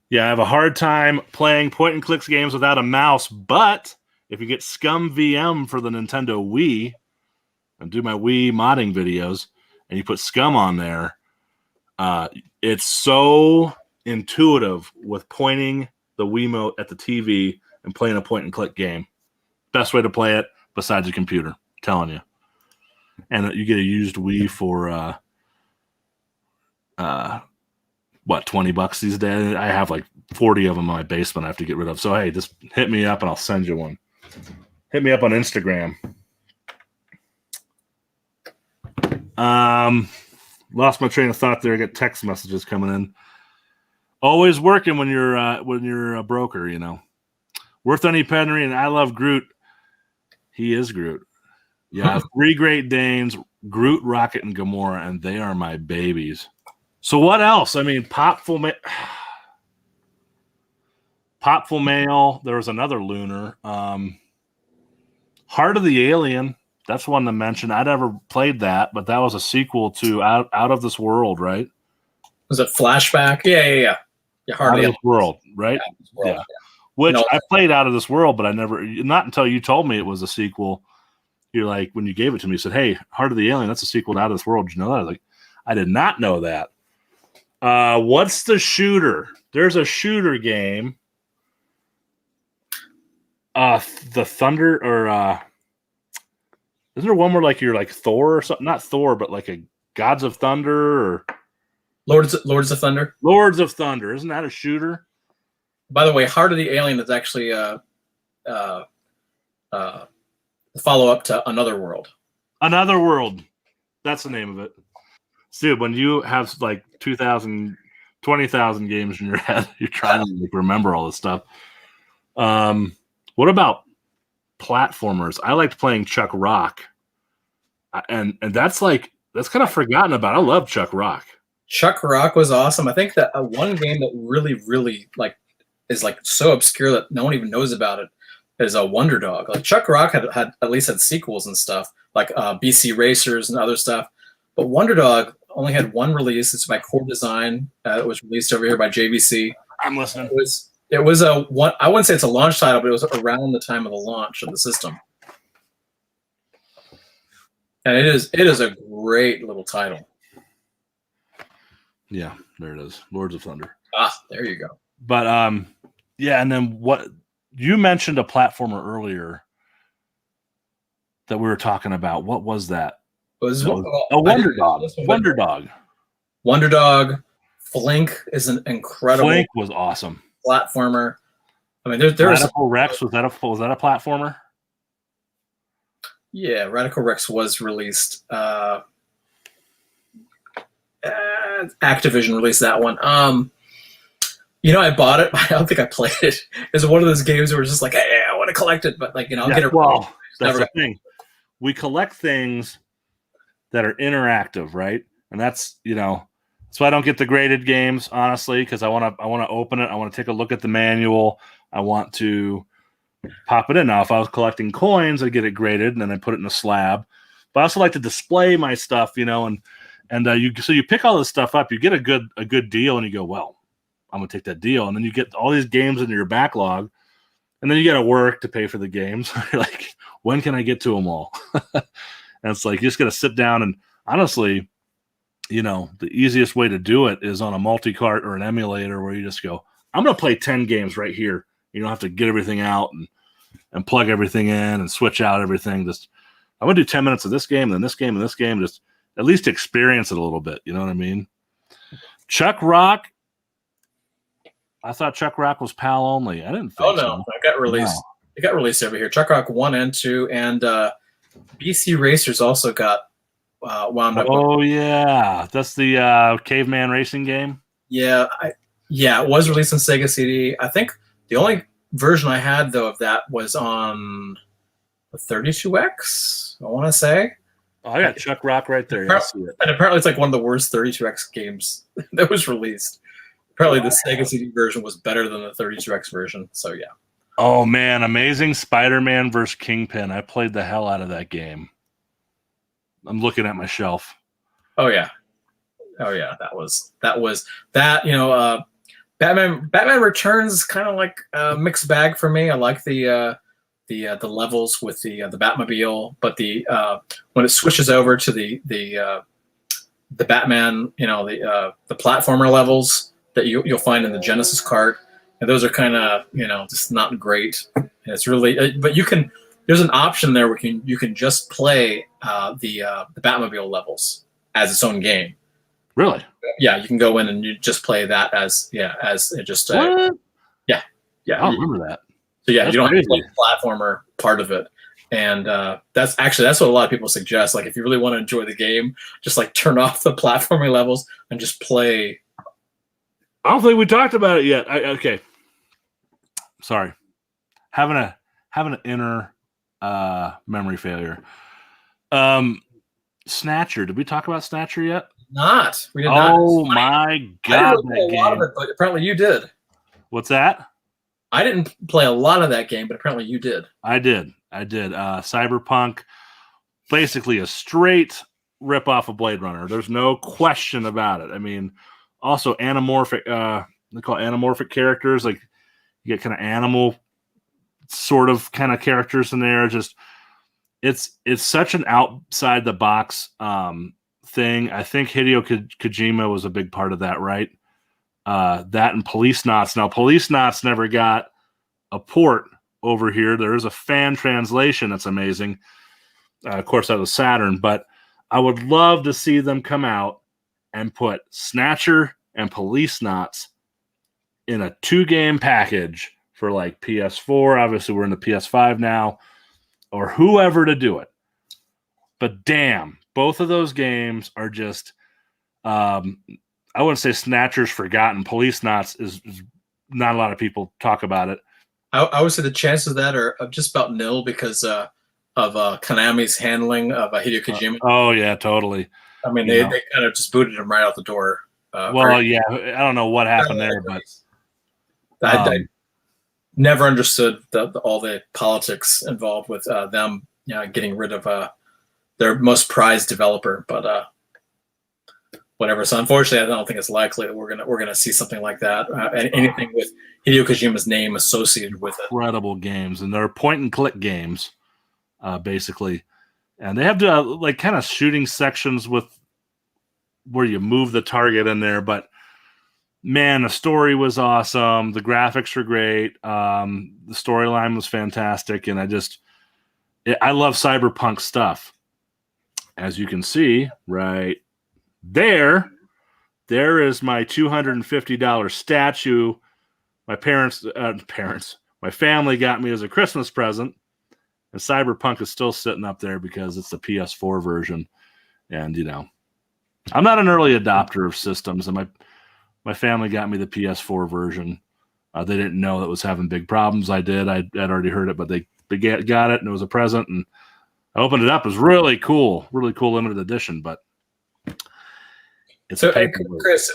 Yeah, I have a hard time playing point-and-clicks games without a mouse, but if you get Scum VM for the Nintendo Wii and do my Wii modding videos, and you put Scum on there, it's so intuitive with pointing the Wiimote at the TV and playing a point-and-click game. Best way to play it besides a computer. I'm telling you. And you get a used Wii for what, $20 these days. I have like 40 of them in my basement I have to get rid of. So hey, just hit me up and I'll send you one. Hit me up on Instagram. Lost my train of thought there. I got text messages coming in. Always working when you're a broker, you know. Worth any penny, and I love Groot. He is Groot. Yeah, 3 Great Danes, Groot, Rocket, and Gamora, and they are my babies. So what else? I mean, Popful Mail. There was another Lunar. Heart of the Alien. That's one to mention. I never played that, but that was a sequel to Out of This World, right? Was it Flashback? Yeah. Out of This World, right? Yeah. Which No. I played Out of This World, but I never. Not until you told me it was a sequel. You're like, when you gave it to me, you said, "Hey, Heart of the Alien, that's a sequel to Out of This World." Did you know that? I was like, I did not know that. What's the shooter? There's a shooter game. The Thunder, or isn't there one where like you're like Thor or something? Not Thor, but like a Gods of Thunder or Lords of Thunder. Lords of Thunder. Isn't that a shooter? By the way, Heart of the Alien is actually follow up to Another World. Another World. That's the name of it. Dude, when you have like 20,000 games in your head, you're trying to like, remember all this stuff. What about platformers? I liked playing Chuck Rock. And that's kind of forgotten about. I love Chuck Rock. Chuck Rock was awesome. I think that one game that really like is like so obscure that no one even knows about it is a Wonder Dog. Like Chuck Rock had at least had sequels and stuff, like BC Racers and other stuff. But Wonder Dog only had one release. It's by Core Design. It was released over here by JVC. I'm listening. It was a one. I wouldn't say it's a launch title, but it was around the time of the launch of the system. And it is a great little title. Yeah, there it is. Lords of Thunder. There you go. But yeah, and then what you mentioned a platformer earlier that we were talking about. What was that? It was a Wonder Dog. Wonder Dog. Wonder Dog. Flink is an incredible. Flink was awesome. Platformer. I mean, there's Radical Rex. Was that a platformer? Yeah, Radical Rex was released. Activision released that one. I bought it, but I don't think I played it. It's one of those games where it's just like, hey, I want to collect it, but like, I'll get it. Well, that's the thing. We collect things that are interactive, right? And that's, that's why I don't get the graded games, honestly, because I want to open it. I want to take a look at the manual. I want to pop it in. Now, if I was collecting coins, I'd get it graded and then I put it in a slab. But I also like to display my stuff, and you pick all this stuff up, you get a good deal, and you go, well, I'm gonna take that deal, and then you get all these games into your backlog, and then you got to work to pay for the games. You're like, when can I get to them all? And it's like you just got to sit down, and honestly, the easiest way to do it is on a multi-cart or an emulator where you just go, I'm gonna play 10 games right here. You don't have to get everything out and plug everything in and switch out everything. Just I'm gonna do 10 minutes of this game, and then this game, and this game. Just at least experience it a little bit. You know what I mean? Chuck Rock. I thought Chuck Rock was PAL only. I didn't think so. So. It got released. No. It got released over here. Chuck Rock 1 and 2, and BC Racers also got wound up. Oh, yeah. That's the caveman racing game? Yeah. It was released on Sega CD. I think the only version I had, though, of that was on the 32X, I want to say. Oh, I got Chuck Rock right there. And apparently it's like one of the worst 32X games that was released. Apparently the Sega CD version was better than the 32X version, so yeah. Oh, man, Amazing Spider-Man vs. Kingpin. I played the hell out of that game. I'm looking at my shelf. Oh, yeah. That was Batman Returns is kind of like a mixed bag for me. I like the levels with the Batmobile, but when it switches over to the Batman, the platformer levels that you'll find in the Genesis cart, and those are kind of just not great. And it's really, but there's an option there where you can just play the Batmobile levels as its own game. Really? Yeah, you can go in and you just play that as just What? yeah. I don't remember that. So yeah, That's you don't have to play crazy. the platformer part of it. And that's what a lot of people suggest. Like if you really want to enjoy the game, just like turn off the platforming levels and just play. I don't think we talked about it yet. Okay. Sorry. Having an inner memory failure. Snatcher. Did we talk about Snatcher yet? We did not. Oh my God, I didn't really that play a lot of game. it, but apparently you did. What's that? I didn't play a lot of that game, but apparently you did. I did. Cyberpunk, basically a straight rip off of Blade Runner. There's no question about it. I mean, also anamorphic. They call it anamorphic characters. Like you get kind of animal sort of kind of characters in there. Just it's such an outside the box thing. I think Hideo Kojima was a big part of that, right? That and Police Knots. Now, Police Knots never got a port over here. There is a fan translation that's amazing. Of course, that was Saturn, but I would love to see them come out and put Snatcher and Police Knots in a 2-game package for like PS4. Obviously, we're in the PS5 now, or whoever to do it. But damn, both of those games are just, I wouldn't say Snatcher's forgotten. Police Knots is not a lot of people talk about it. I would say the chances of that are just about nil because of Konami's handling of Hideo Kojima. Oh yeah, totally. I mean, they kind of just booted him right out the door. Yeah, I don't know what happened there, but I never understood all the politics involved with them getting rid of their most prized developer. But whatever. So unfortunately, I don't think it's likely that we're gonna see something like that. Anything with Hideo Kojima's name associated with it. Incredible games, and they're point and click games, basically, and they have like kind of shooting sections with where you move the target in there. But man, the story was awesome. The graphics were great. The storyline was fantastic, and I love cyberpunk stuff. As you can see, right there is my $250 statue. My my family got me as a Christmas present, and Cyberpunk is still sitting up there because it's the PS4 version. And I'm not an early adopter of systems, and my family got me the PS4 version. They didn't know that was having big problems. I did. I'd already heard it, but they got it, and it was a present. And I opened it up. It was really cool limited edition. But it's so, Chris,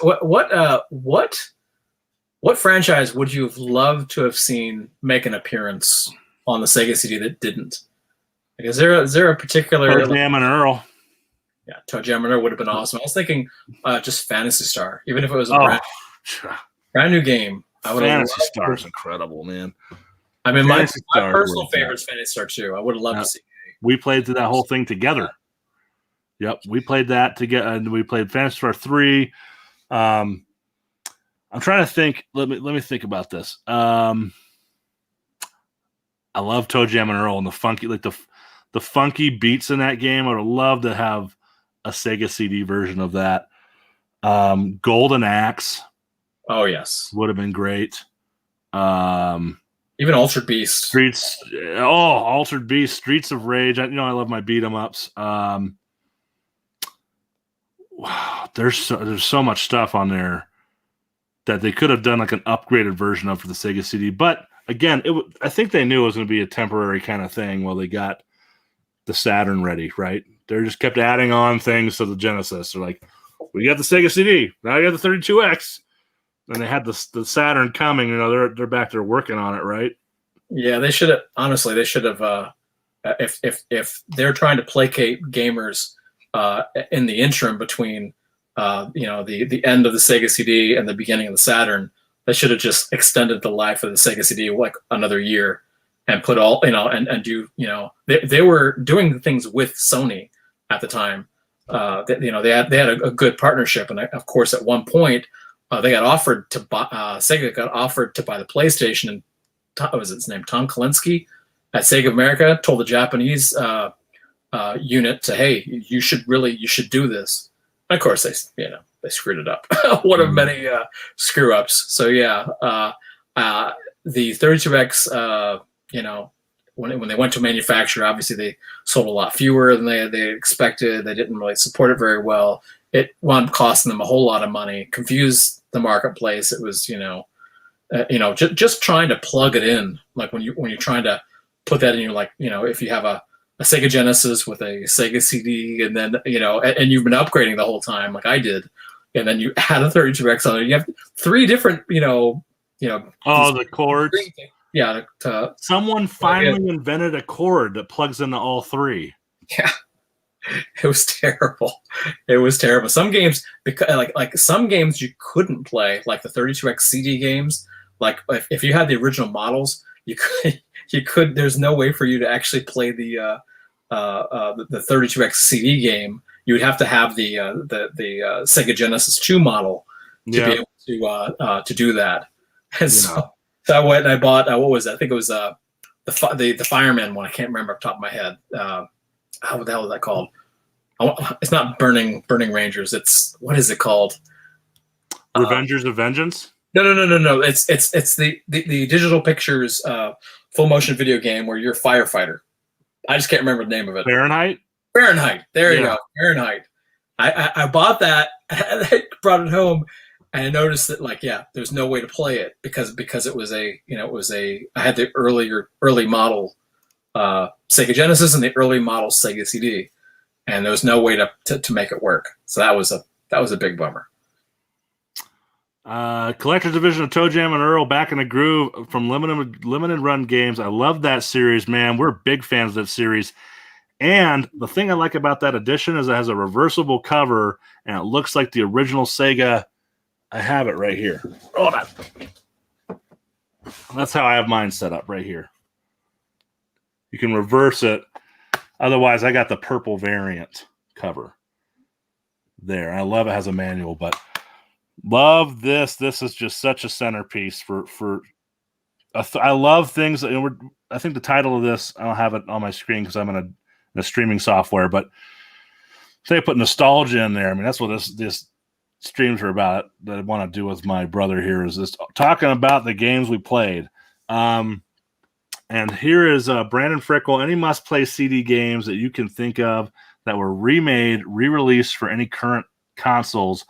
what franchise would you have loved to have seen make an appearance on the Sega CD that didn't? Like, is there a particular Toe Jam and Earl? Yeah, Toe Jam and Earl would have been awesome. I was thinking just Phantasy Star, even if it was a brand new game. Phantasy Star is incredible, man. I mean, my personal favorite is Phantasy Star 2. I would have loved to see. We played through that whole thing together. Yep, we played that together, and we played Phantasy Star 3. I'm trying to think. Let me think about this. I love Toe Jam and Earl and the funky, like the funky beats in that game. I would love to have a Sega CD version of that. Golden Axe. Oh yes, would have been great. Even Altered Beast. Altered Beast, Streets of Rage. I love my beat 'em ups. Wow, there's so much stuff on there that they could have done like an upgraded version of for the Sega CD. But again, I think they knew it was going to be a temporary kind of thing while they got the Saturn ready, right? They just kept adding on things to the Genesis. They're like, we got the Sega CD, now we got the 32X. And they had the Saturn coming. They're back there working on it, right? Yeah, they should have. Honestly, they should have. If they're trying to placate gamers in the interim between the end of the Sega CD and the beginning of the Saturn, they should have just extended the life of the Sega CD like another year and put all and do they were doing things with Sony at the time. They had a good partnership, and of course at one point. They got offered to buy. Sega got offered to buy the PlayStation, and what was his name? Tom Kalinske at Sega America told the Japanese unit to, "Hey, you should do this." And of course, they screwed it up. One of many screw ups. So yeah, the 32X, when they went to manufacture, obviously they sold a lot fewer than they expected. They didn't really support it very well. It wound up costing them a whole lot of money, confused the marketplace. It was, just trying to plug it in. Like when you're trying to put that in your, like, if you have a Sega Genesis with a Sega CD, and then, and you've been upgrading the whole time, like I did, and then you add a 32X on it, you have three different, oh, the cords. Yeah. Someone finally invented a cord that plugs into all three. Yeah. It was terrible. It was terrible. Some games, because like some games you couldn't play, like the 32X CD games. Like if you had the original models, you could. There's no way for you to actually play the 32X CD game. You would have to have the Sega Genesis 2 model to be able to do that. And so I went and I bought what was it? I think it was the Fireman one. I can't remember off the top of my head. How the hell is that called? It's not Burning Rangers. It's, what is it called? Revengers of Vengeance? No. It's the Digital Pictures full motion video game where you're a firefighter. I just can't remember the name of it. Fahrenheit. There you go. Fahrenheit. I bought that and I brought it home, and I noticed that there's no way to play it because it was I had the early model Sega Genesis and the early model Sega CD, and there was no way to make it work. So that was a big bummer. Collector's Division of Toe Jam and Earl back in the groove from limited run games. I love that series, man. We're big fans of that series. And the thing I like about that edition is it has a reversible cover, and it looks like the original Sega. I have it right here. Hold on. That's how I have mine set up right here. You can reverse it. Otherwise, I got the purple variant cover there. I love it. Has a manual, but love this. This is just such a centerpiece for. I love things. I think the title of this, I don't have it on my screen because I'm in a streaming software, but they put nostalgia in there. I mean, that's what this streams are about that I want to do with my brother here, is just talking about the games we played. And here is Brandon Frickle. Any must-play CD games that you can think of that were remade, re-released for any current consoles,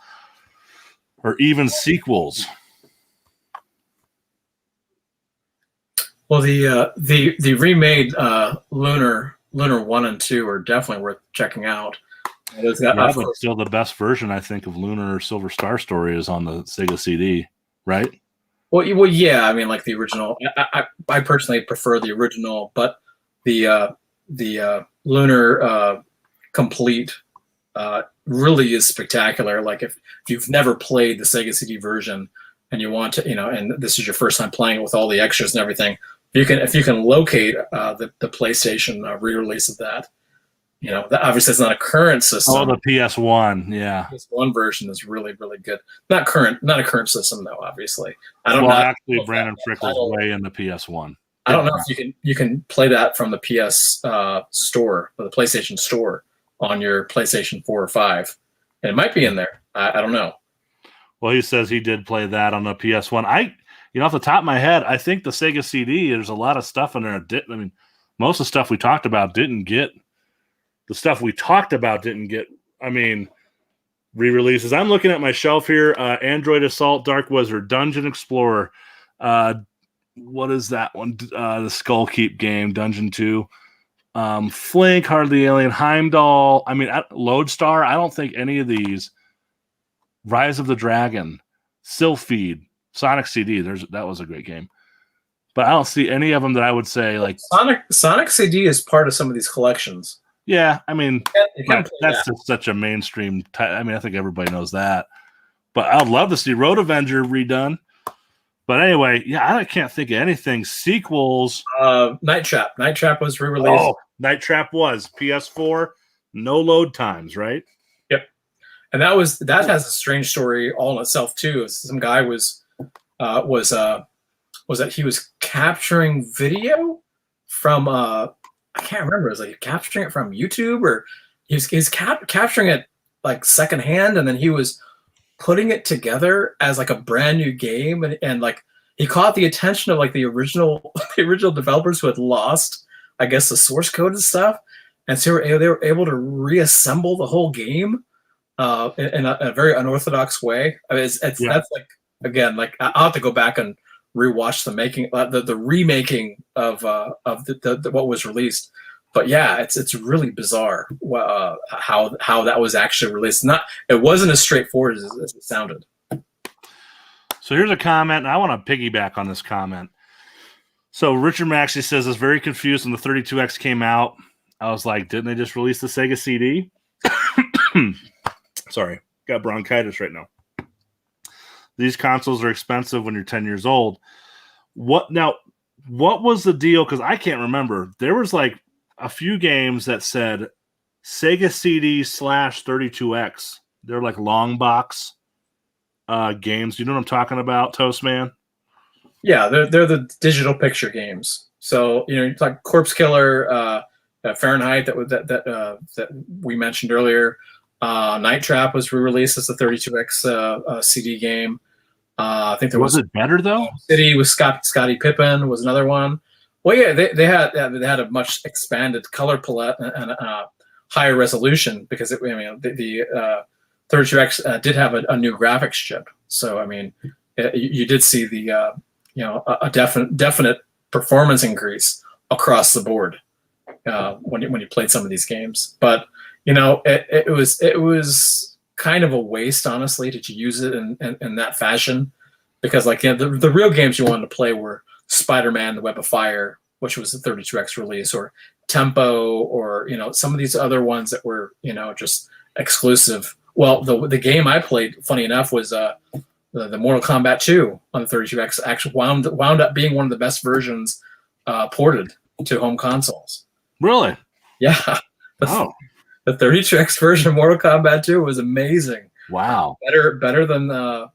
or even sequels? Well, the remade Lunar 1 and 2 are definitely worth checking out. But still the best version, I think, of Lunar Silver Star Story is on the Sega CD, right? Well, yeah. I mean, like the original. I personally prefer the original, but the Lunar Complete really is spectacular. Like if you've never played the Sega CD version and you want to, and this is your first time playing it with all the extras and everything, if you can locate the PlayStation re-release of that. That obviously it's not a current system. Oh, the PS1, yeah. PS1 version is really, really good. Not a current system though, obviously. Actually, Brandon Frickle's way in the PS1. I don't know if you can play that from the PS store or the PlayStation store on your PlayStation 4 or 5. And it might be in there. I don't know. Well, he says he did play that on the PS1. Off the top of my head, I think the Sega CD, there's a lot of stuff in there. Most of the stuff we talked about didn't get. The stuff we talked about didn't get, re-releases. I'm looking at my shelf here. Android Assault, Dark Wizard, Dungeon Explorer. What is that one? The Skull Keep game, Dungeon 2. Flink, Hardly Alien, Heimdall. Lodestar. I don't think any of these. Rise of the Dragon, Sylpheed, Sonic CD. That was a great game. But I don't see any of them that I would say like Sonic CD is part of some of these collections. Yeah, that's just such a mainstream. I think everybody knows that. But I'd love to see Road Avenger redone. But anyway, yeah, I can't think of anything. Sequels. Night Trap. Night Trap was re-released. Oh, Night Trap was PS4. No load times, right? Yep. And that has a strange story all in itself too. Some guy was that he was capturing video from I can't remember. It was like capturing it from YouTube, or he's capturing it like secondhand, and then he was putting it together as like a brand new game, and like he caught the attention of like the original the original developers who had lost, I guess, the source code and stuff, and so they were able to reassemble the whole game in a very unorthodox way. I mean, that's like, again, like I'll have to go back and rewatch the making, the remaking of the what was released. But yeah, it's really bizarre how that was actually released. It wasn't as straightforward as it sounded. So here's a comment, and I want to piggyback on this comment. So Richard Maxey says, I was very confused when the 32X came out. I was like, didn't they just release the Sega CD? Sorry, got bronchitis right now. These consoles are expensive when you're 10 years old. What was the deal? Because I can't remember. There was like a few games that said Sega CD /32X. They're like long box games. You know what I'm talking about, Toastman? Yeah, they're the digital picture games. So you talk Corpse Killer, Fahrenheit that we mentioned earlier. Night Trap was re-released as a 32X CD game. I think there was it better though? City with Scottie Pippen was another one. Well, yeah, they had a much expanded color palette and higher resolution because the 32X did have a new graphics chip. So I mean, you did see the a definite performance increase across the board when you played some of these games. But it was kind of a waste, honestly, to use it in that fashion, because the real games you wanted to play were Spider-Man: The Web of Fire, which was the 32X release, or Tempo, or some of these other ones that were just exclusive. Well, the game I played, funny enough, was the Mortal Kombat 2 on the 32X. Actually wound up being one of the best versions ported to home consoles. Really? Yeah. Oh. The 32X version of Mortal Kombat 2 was amazing. Wow. Better than a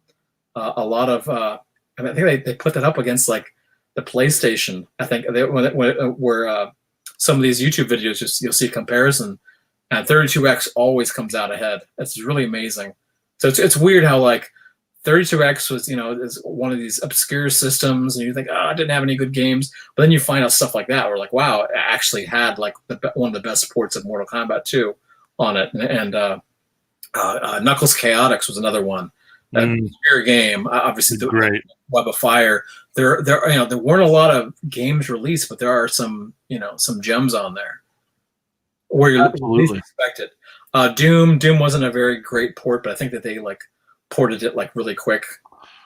lot of. I think they put that up against like the PlayStation. I think where some of these YouTube videos, you'll see a comparison, and 32X always comes out ahead. That's really amazing. So it's weird how like 32X was is one of these obscure systems, and you think, I didn't have any good games, but then you find out stuff like that where like, wow, it actually had like one of the best ports of Mortal Kombat 2 on it, and Knuckles Chaotix was another one. Obscure game, obviously. Great. Web of Fire. There weren't a lot of games released, but there are some gems on there where you least expect it. Doom wasn't a very great port, but I think that they like ported it like really quick.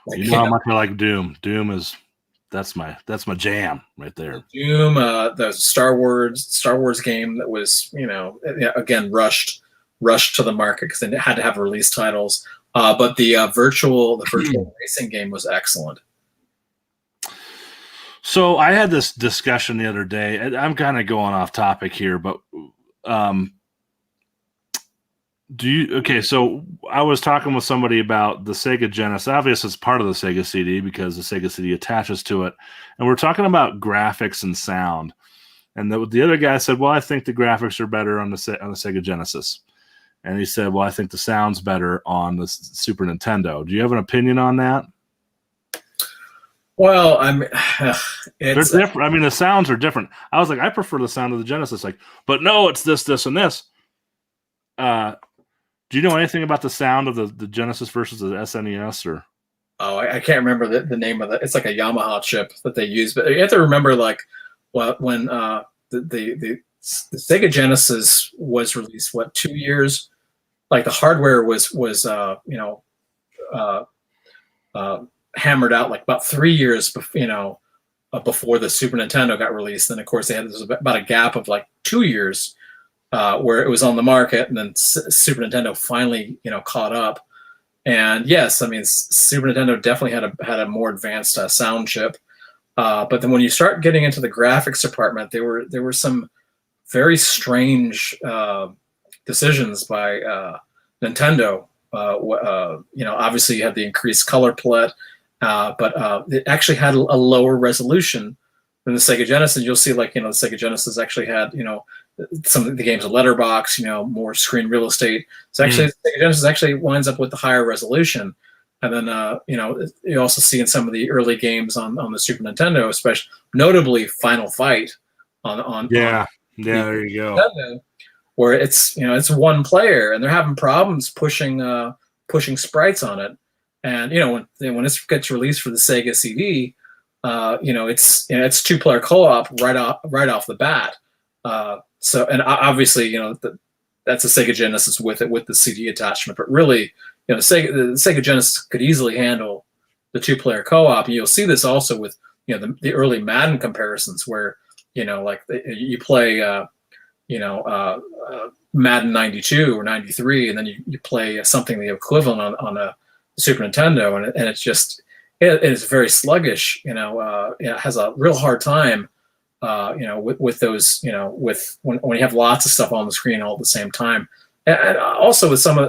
Like, how much I like Doom. Doom is that's my jam right there. Doom, the Star Wars game that was again rushed to the market because they had to have release titles. But the virtual racing game was excellent. So I had this discussion the other day. I'm kind of going off topic here, but so I was talking with somebody about the Sega Genesis. Obviously, it's part of the Sega CD because the Sega CD attaches to it. And we're talking about graphics and sound. And the other guy said, well, I think the graphics are better on the Sega Genesis. And he said, well, I think the sound's better on the Super Nintendo. Do you have an opinion on that? Well, they're different. I mean, the sounds are different. I was like, I prefer the sound of the Genesis. Like, but no, it's this, and this. Do you know anything about the sound of the Genesis versus the SNES? Or I can't remember the name of it. It's like a Yamaha chip that they use. But you have to remember, like, when the Sega Genesis was released, 2 years? Like the hardware was hammered out like about 3 years, before the Super Nintendo got released. And of course, there was about a gap of like 2 years where it was on the market, and then Super Nintendo finally caught up. And yes, I mean Super Nintendo definitely had a more advanced sound chip. But then when you start getting into the graphics department, there were some very strange decisions by Nintendo. Obviously you had the increased color palette, but it actually had a lower resolution than the Sega Genesis. You'll see, like, the Sega Genesis actually had, some of the games of letterbox, more screen real estate. So actually, Sega Genesis actually winds up with the higher resolution. And then, you also see in some of the early games on the Super Nintendo, especially notably Final Fight on there you go. Nintendo, where it's one player and they're having problems pushing sprites on it. And when it gets released for the Sega CD, it's 2-player co-op right off the bat. So and obviously that's a Sega Genesis with the CD attachment, but really the Sega Genesis could easily handle the 2-player co-op. And you'll see this also with the early Madden comparisons where you play Madden 92 or 93, and then you play something the equivalent on a Super Nintendo, and it's just it is very sluggish. It has a real hard time. With those, with when you have lots of stuff on the screen all at the same time, and also with some of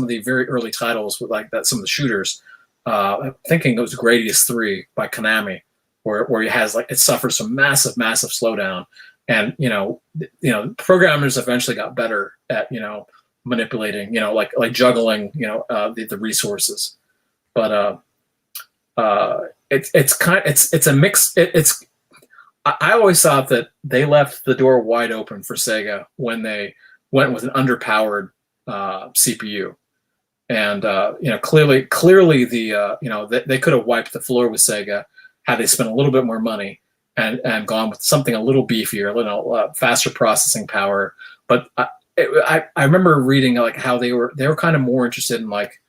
the very early titles with like that, some of the shooters. I'm thinking it was Gradius 3 by Konami, where it suffers some massive slowdown, and programmers eventually got better at manipulating, like juggling, the resources, but it's a mix. I always thought that they left the door wide open for Sega when they went with an underpowered CPU, and clearly they could have wiped the floor with Sega had they spent a little bit more money and gone with something a little beefier, a little faster processing power. But I remember reading like how they were kind of more interested in like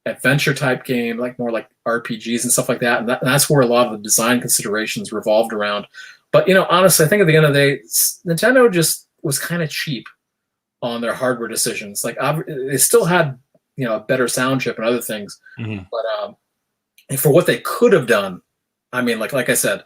adventure type game, like more like RPGs and stuff like that. And that's where a lot of the design considerations revolved around. But, honestly, I think at the end of the day, Nintendo just was kind of cheap on their hardware decisions. Like they still had, a better sound chip and other things, but for what they could have done, I mean, like I said,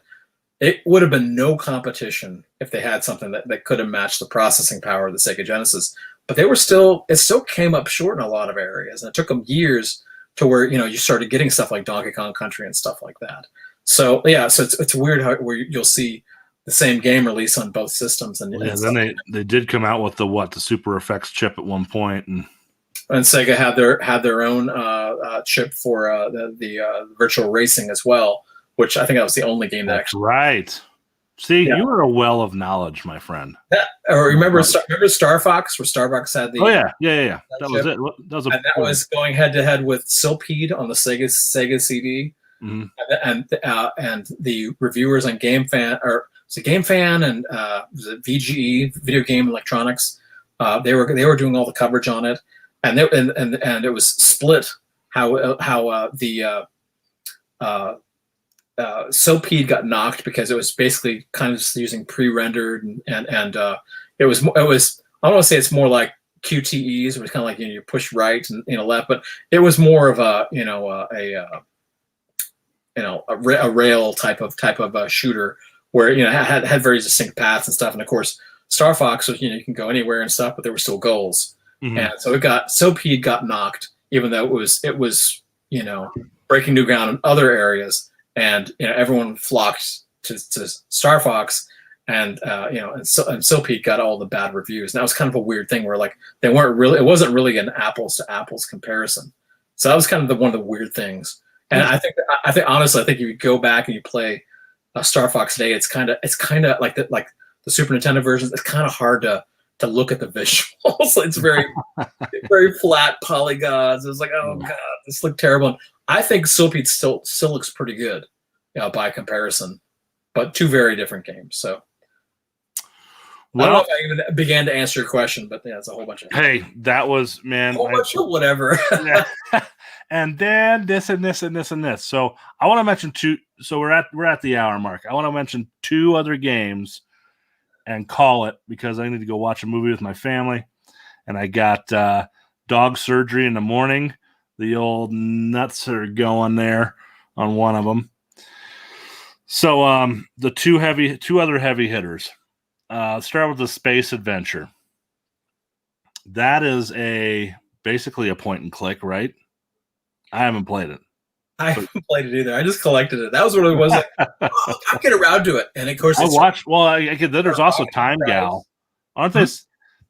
it would have been no competition if they had something that could have matched the processing power of the Sega Genesis. But it still came up short in a lot of areas, and it took them years to where you started getting stuff like Donkey Kong Country and stuff like that. So it's weird where you'll see the same game release on both systems, and then they did come out with the Super Effects chip at one point, and Sega had their own chip for the virtual racing as well, which I think that was the only game that actually. Right. See, you are a well of knowledge, my friend. Or remember Star Fox, where Star Fox had the. Oh yeah. That was it. That was going head to head with Silpede on the Sega CD, and the reviewers on GameFan and was it VGE, Video Game Electronics? They were doing all the coverage on it, and it was split how the Silpede got knocked because it was basically kind of just using pre-rendered and it was I don't want to say it's more like QTEs, it was kind of like you push right and left, but it was more of a rail type of shooter where had very distinct paths and stuff, and of course Star Fox was you can go anywhere and stuff, but there were still goals, and so Silpede got knocked, even though it was breaking new ground in other areas. And everyone flocked to Star Fox, and Silpede got all the bad reviews. And that was kind of a weird thing where like it wasn't really an apples to apples comparison. So that was kind of one of the weird things. And I think honestly, if you go back and you play Star Fox today, it's kind of like the Super Nintendo versions. It's kind of hard to look at the visuals. It's very very flat polygons. It was like, oh god, this looked terrible. And I think Silpede still looks pretty good, by comparison, but two very different games. So, I don't know if I even began to answer your question, but it's a whole bunch of. Hey, that was a whole bunch of whatever. And then this and this and this and this. So I want to mention two. So we're at the hour mark. I want to mention two other games, and call it, because I need to go watch a movie with my family, and I got dog surgery in the morning. The old nuts are going there on one of them. So the two other heavy hitters. Start with the Space Adventure. That is basically a point and click, right? I haven't played it. I haven't played it either. I just collected it. That was what it was like. I'll get around to it. And of course, I watched. Well, there's also Time Gal. Aren't they?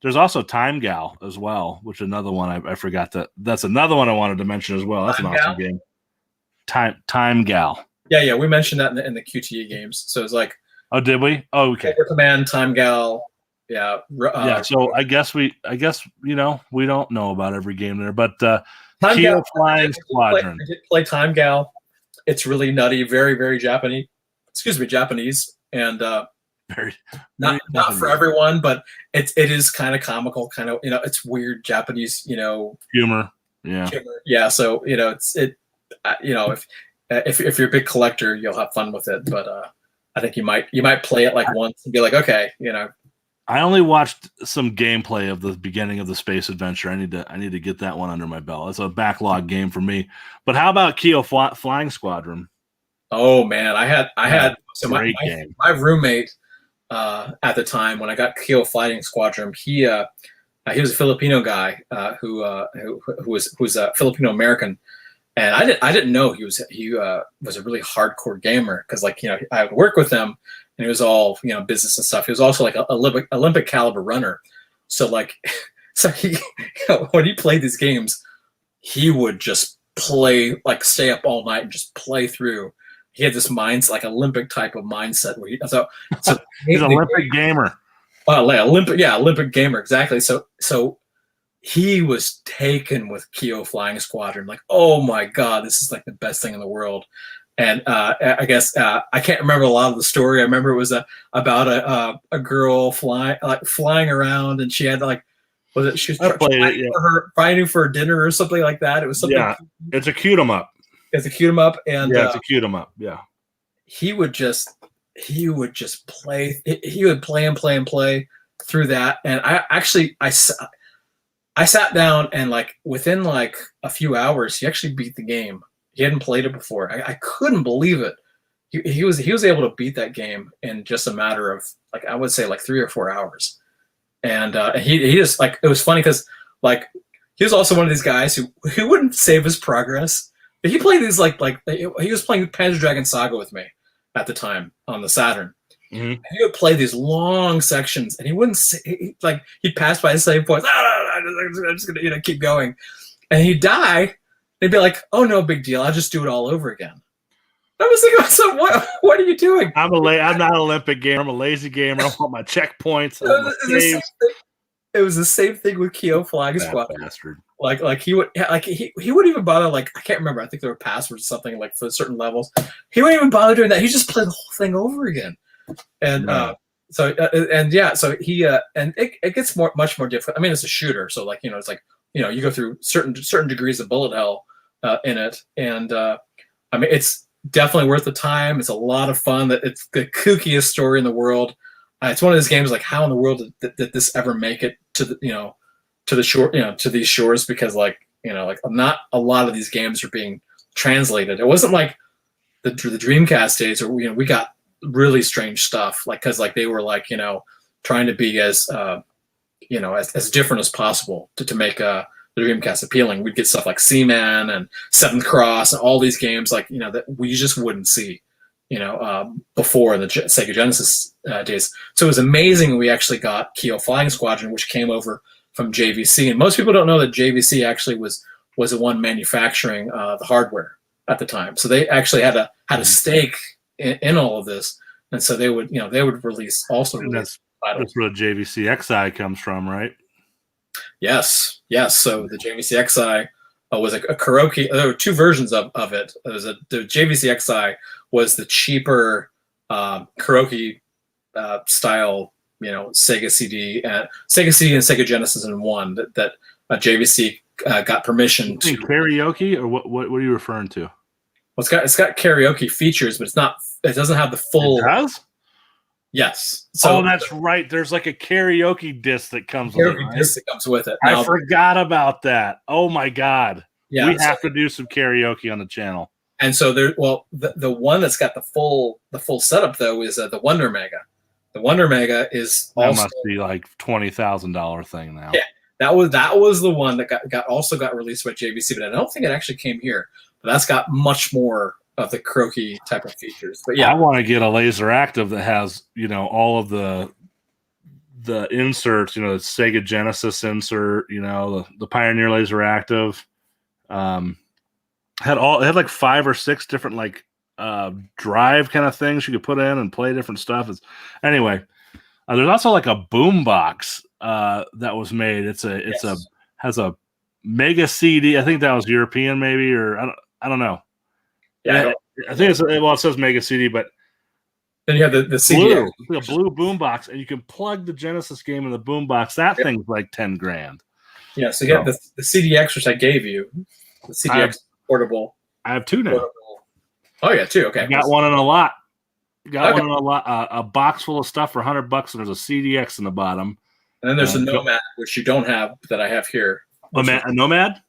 There's also Time Gal as well, which another one I forgot that's another one I wanted to mention as well. That's Time an awesome Gal? game. Time Gal. Yeah, we mentioned that in the QTE games. So it's like, Oh, did we? Oh, okay. Cobra Command, Time Gal. Yeah. Yeah. So I guess we don't know about every game there, but Time Keo Gal, Flying Squadron. I did play Time Gal. It's really nutty, very, very Japanese. Excuse me, Japanese, and Very, not for everyone, but it is kind of comical, kind of, it's weird Japanese, humor. Yeah. humor. Yeah. So if you're a big collector, you'll have fun with it. But I think you might play it like once and be like, okay, I only watched some gameplay of the beginning of the Space Adventure. I need to get that one under my belt. It's a backlog game for me. But how about Keo Flying Squadron? Oh man, I had so great game. My roommate at the time when I got Keo Fighting Squadron, he was a Filipino guy who was a Filipino American, and I didn't know he was a really hardcore gamer, because I would work with him and it was all business and stuff. He was also like a Olympic caliber runner, so he when he played these games, he would just play, stay up all night and just play through. He had this like Olympic type of mindset where he's an Olympic gamer. Olympic gamer, exactly. So he was taken with Keo Flying Squadron. Like, oh my God, this is like the best thing in the world. And I guess I can't remember a lot of the story. I remember it was about a girl flying around, and she had she was fighting for dinner or something like that. It was something. Yeah, it's a cute 'em up. It's a cute 'em up, and it's a cute 'em up. Yeah, he would just play. He would play and play and play through that. And I sat down, and within a few hours, he actually beat the game. He hadn't played it before. I couldn't believe it. He was able to beat that game in just a matter of I would say 3 or 4 hours. And he just it was funny because he was also one of these guys who wouldn't save his progress. He played these he was playing Panzer Dragoon Saga with me at the time on the Saturn. Mm-hmm. He would play these long sections, and he wouldn't he'd pass by the save points. I'm just gonna keep going, and he'd die. They'd be like, "Oh, no big deal. I'll just do it all over again." I was thinking to myself, what are you doing? I'm not an Olympic gamer. I'm a lazy gamer. I want my checkpoints. It was the same thing with Keo Flying Squadron. Bastard. He wouldn't even bother. I can't remember. I think there were passwords or something for certain levels. He wouldn't even bother doing that. He just played the whole thing over again. And so he and it gets much more difficult. I mean, it's a shooter, so it's you go through certain degrees of bullet hell in it, and I mean, it's definitely worth the time. It's a lot of fun. It's the kookiest story in the world. It's one of those games how in the world did this ever make it to the shore, to these shores? Because not a lot of these games are being translated. It wasn't like the Dreamcast days, or we got really strange stuff, because they were trying to be as as different as possible to make the Dreamcast appealing. We'd get stuff like Seaman and Seventh Cross and all these games that we just wouldn't see before the Sega Genesis days. So it was amazing we actually got Keo Flying Squadron, which came over from JVC. And most people don't know that JVC actually was the one manufacturing the hardware at the time. So they actually had a stake in all of this. And so they would release also. That's where the JVC XI comes from, right? Yes. So the JVC XI was a karaoke. There were two versions of it. The JVC XI was the cheaper karaoke style, Sega CD and Sega Genesis in one. That JVC got permission to karaoke, or what are you referring to? Well, it's got karaoke features, but it doesn't have the full. It does? Yes. So that's right. There's a karaoke disc that comes with it. Right? Disc that comes with it. I forgot about that. Oh my God. Yeah, we have to do some karaoke on the channel. And so the one that's got the full setup though is the Wonder Mega. The Wonder Mega is also, must be $20,000 thing now. Yeah, that was the one that got released by JVC, but I don't think it actually came here. But that's got much more of the karaoke type of features. But yeah, I want to get a Laser Active that has all of the the inserts, the Sega Genesis insert, the Pioneer Laser Active, had like 5 or 6 different like drive kind of things you could put in and play different stuff. Anyway, there's also like a boom box that was made. Has a Mega CD. I think that was European, maybe, or I don't know. Yeah, I think it says Mega CD, but then you have the CD. Blue. It's like a blue boom box, and you can plug the Genesis game in the boom box. That thing's like $10,000. Yeah, so you have the CDX, which I gave you, the CDX portable. I have 2 now. Portable. Oh yeah, 2. Okay, I got one in a lot. One in a lot. A box full of stuff for $100, and there's a CDX in the bottom. And then there's a Nomad, which you don't have, that I have here. A Nomad?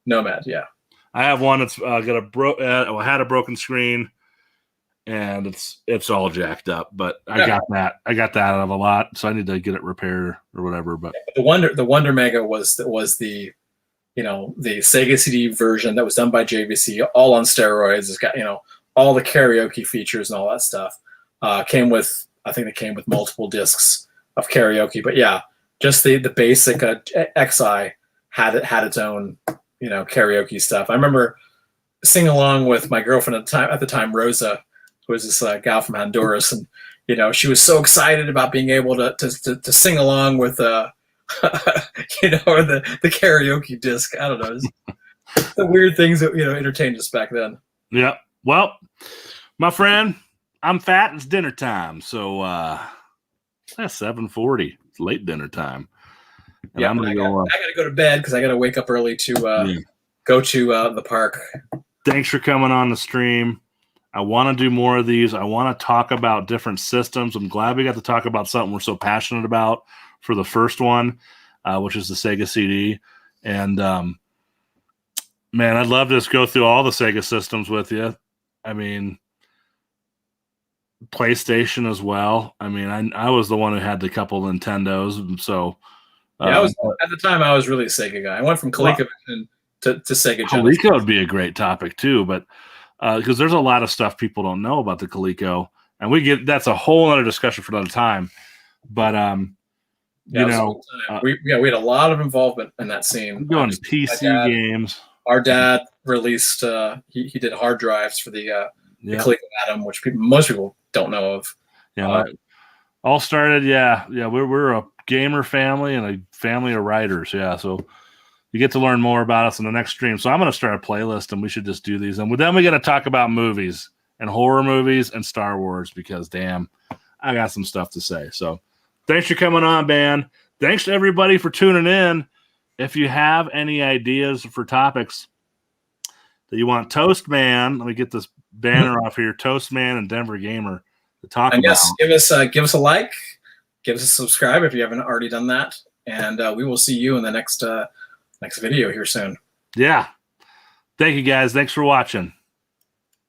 Nomad, yeah. I have one that's got had a broken screen, and it's all jacked up. But I got that out of a lot, so I need to get it repaired or whatever. But the Wonder Mega was the the Sega CD version that was done by JVC, all on steroids. It's got all the karaoke features and all that stuff. I think it came with multiple discs of karaoke. But yeah, just the basic XI had its own karaoke stuff. I remember singing along with my girlfriend at the time, Rosa, who was this gal from Honduras, and she was so excited about being able to sing along with or the karaoke disc. I don't know, the weird things that entertained us back then. Yeah. Well, my friend, I'm fat. It's dinner time, so that's 7:40. It's late dinner time. And yeah, I gotta go to bed because I gotta wake up early to go to the park. Thanks for coming on the stream. I want to do more of these. I want to talk about different systems. I'm glad we got to talk about something we're so passionate about for the first one, which is the Sega CD. And man, I'd love to just go through all the Sega systems with you. I mean, PlayStation as well. I mean, I was the one who had the couple Nintendos, and so yeah, at the time I was really a Sega guy. I went from ColecoVision to Sega Genesis. Coleco would be a great topic too, but because there's a lot of stuff people don't know about the Coleco, and that's a whole other discussion for another time. But we had a lot of involvement in that scene. Going to PC games. Our dad released he did hard drives for the Coleco Atom, which most people don't know of. Yeah, all started. Yeah. We're a gamer family and a family of writers. Yeah, so you get to learn more about us in the next stream. So I'm going to start a playlist, and we should just do these. And then we got to talk about movies and horror movies and Star Wars because, damn, I got some stuff to say. So thanks for coming on, man. Thanks to everybody for tuning in. If you have any ideas for topics that you want Toastman, let me get this banner off here, Toastman and Denver Gamer to talk about. Yes, give us a like, give us a subscribe if you haven't already done that, and we will see you in the next video here soon. Yeah. Thank you, guys. Thanks for watching.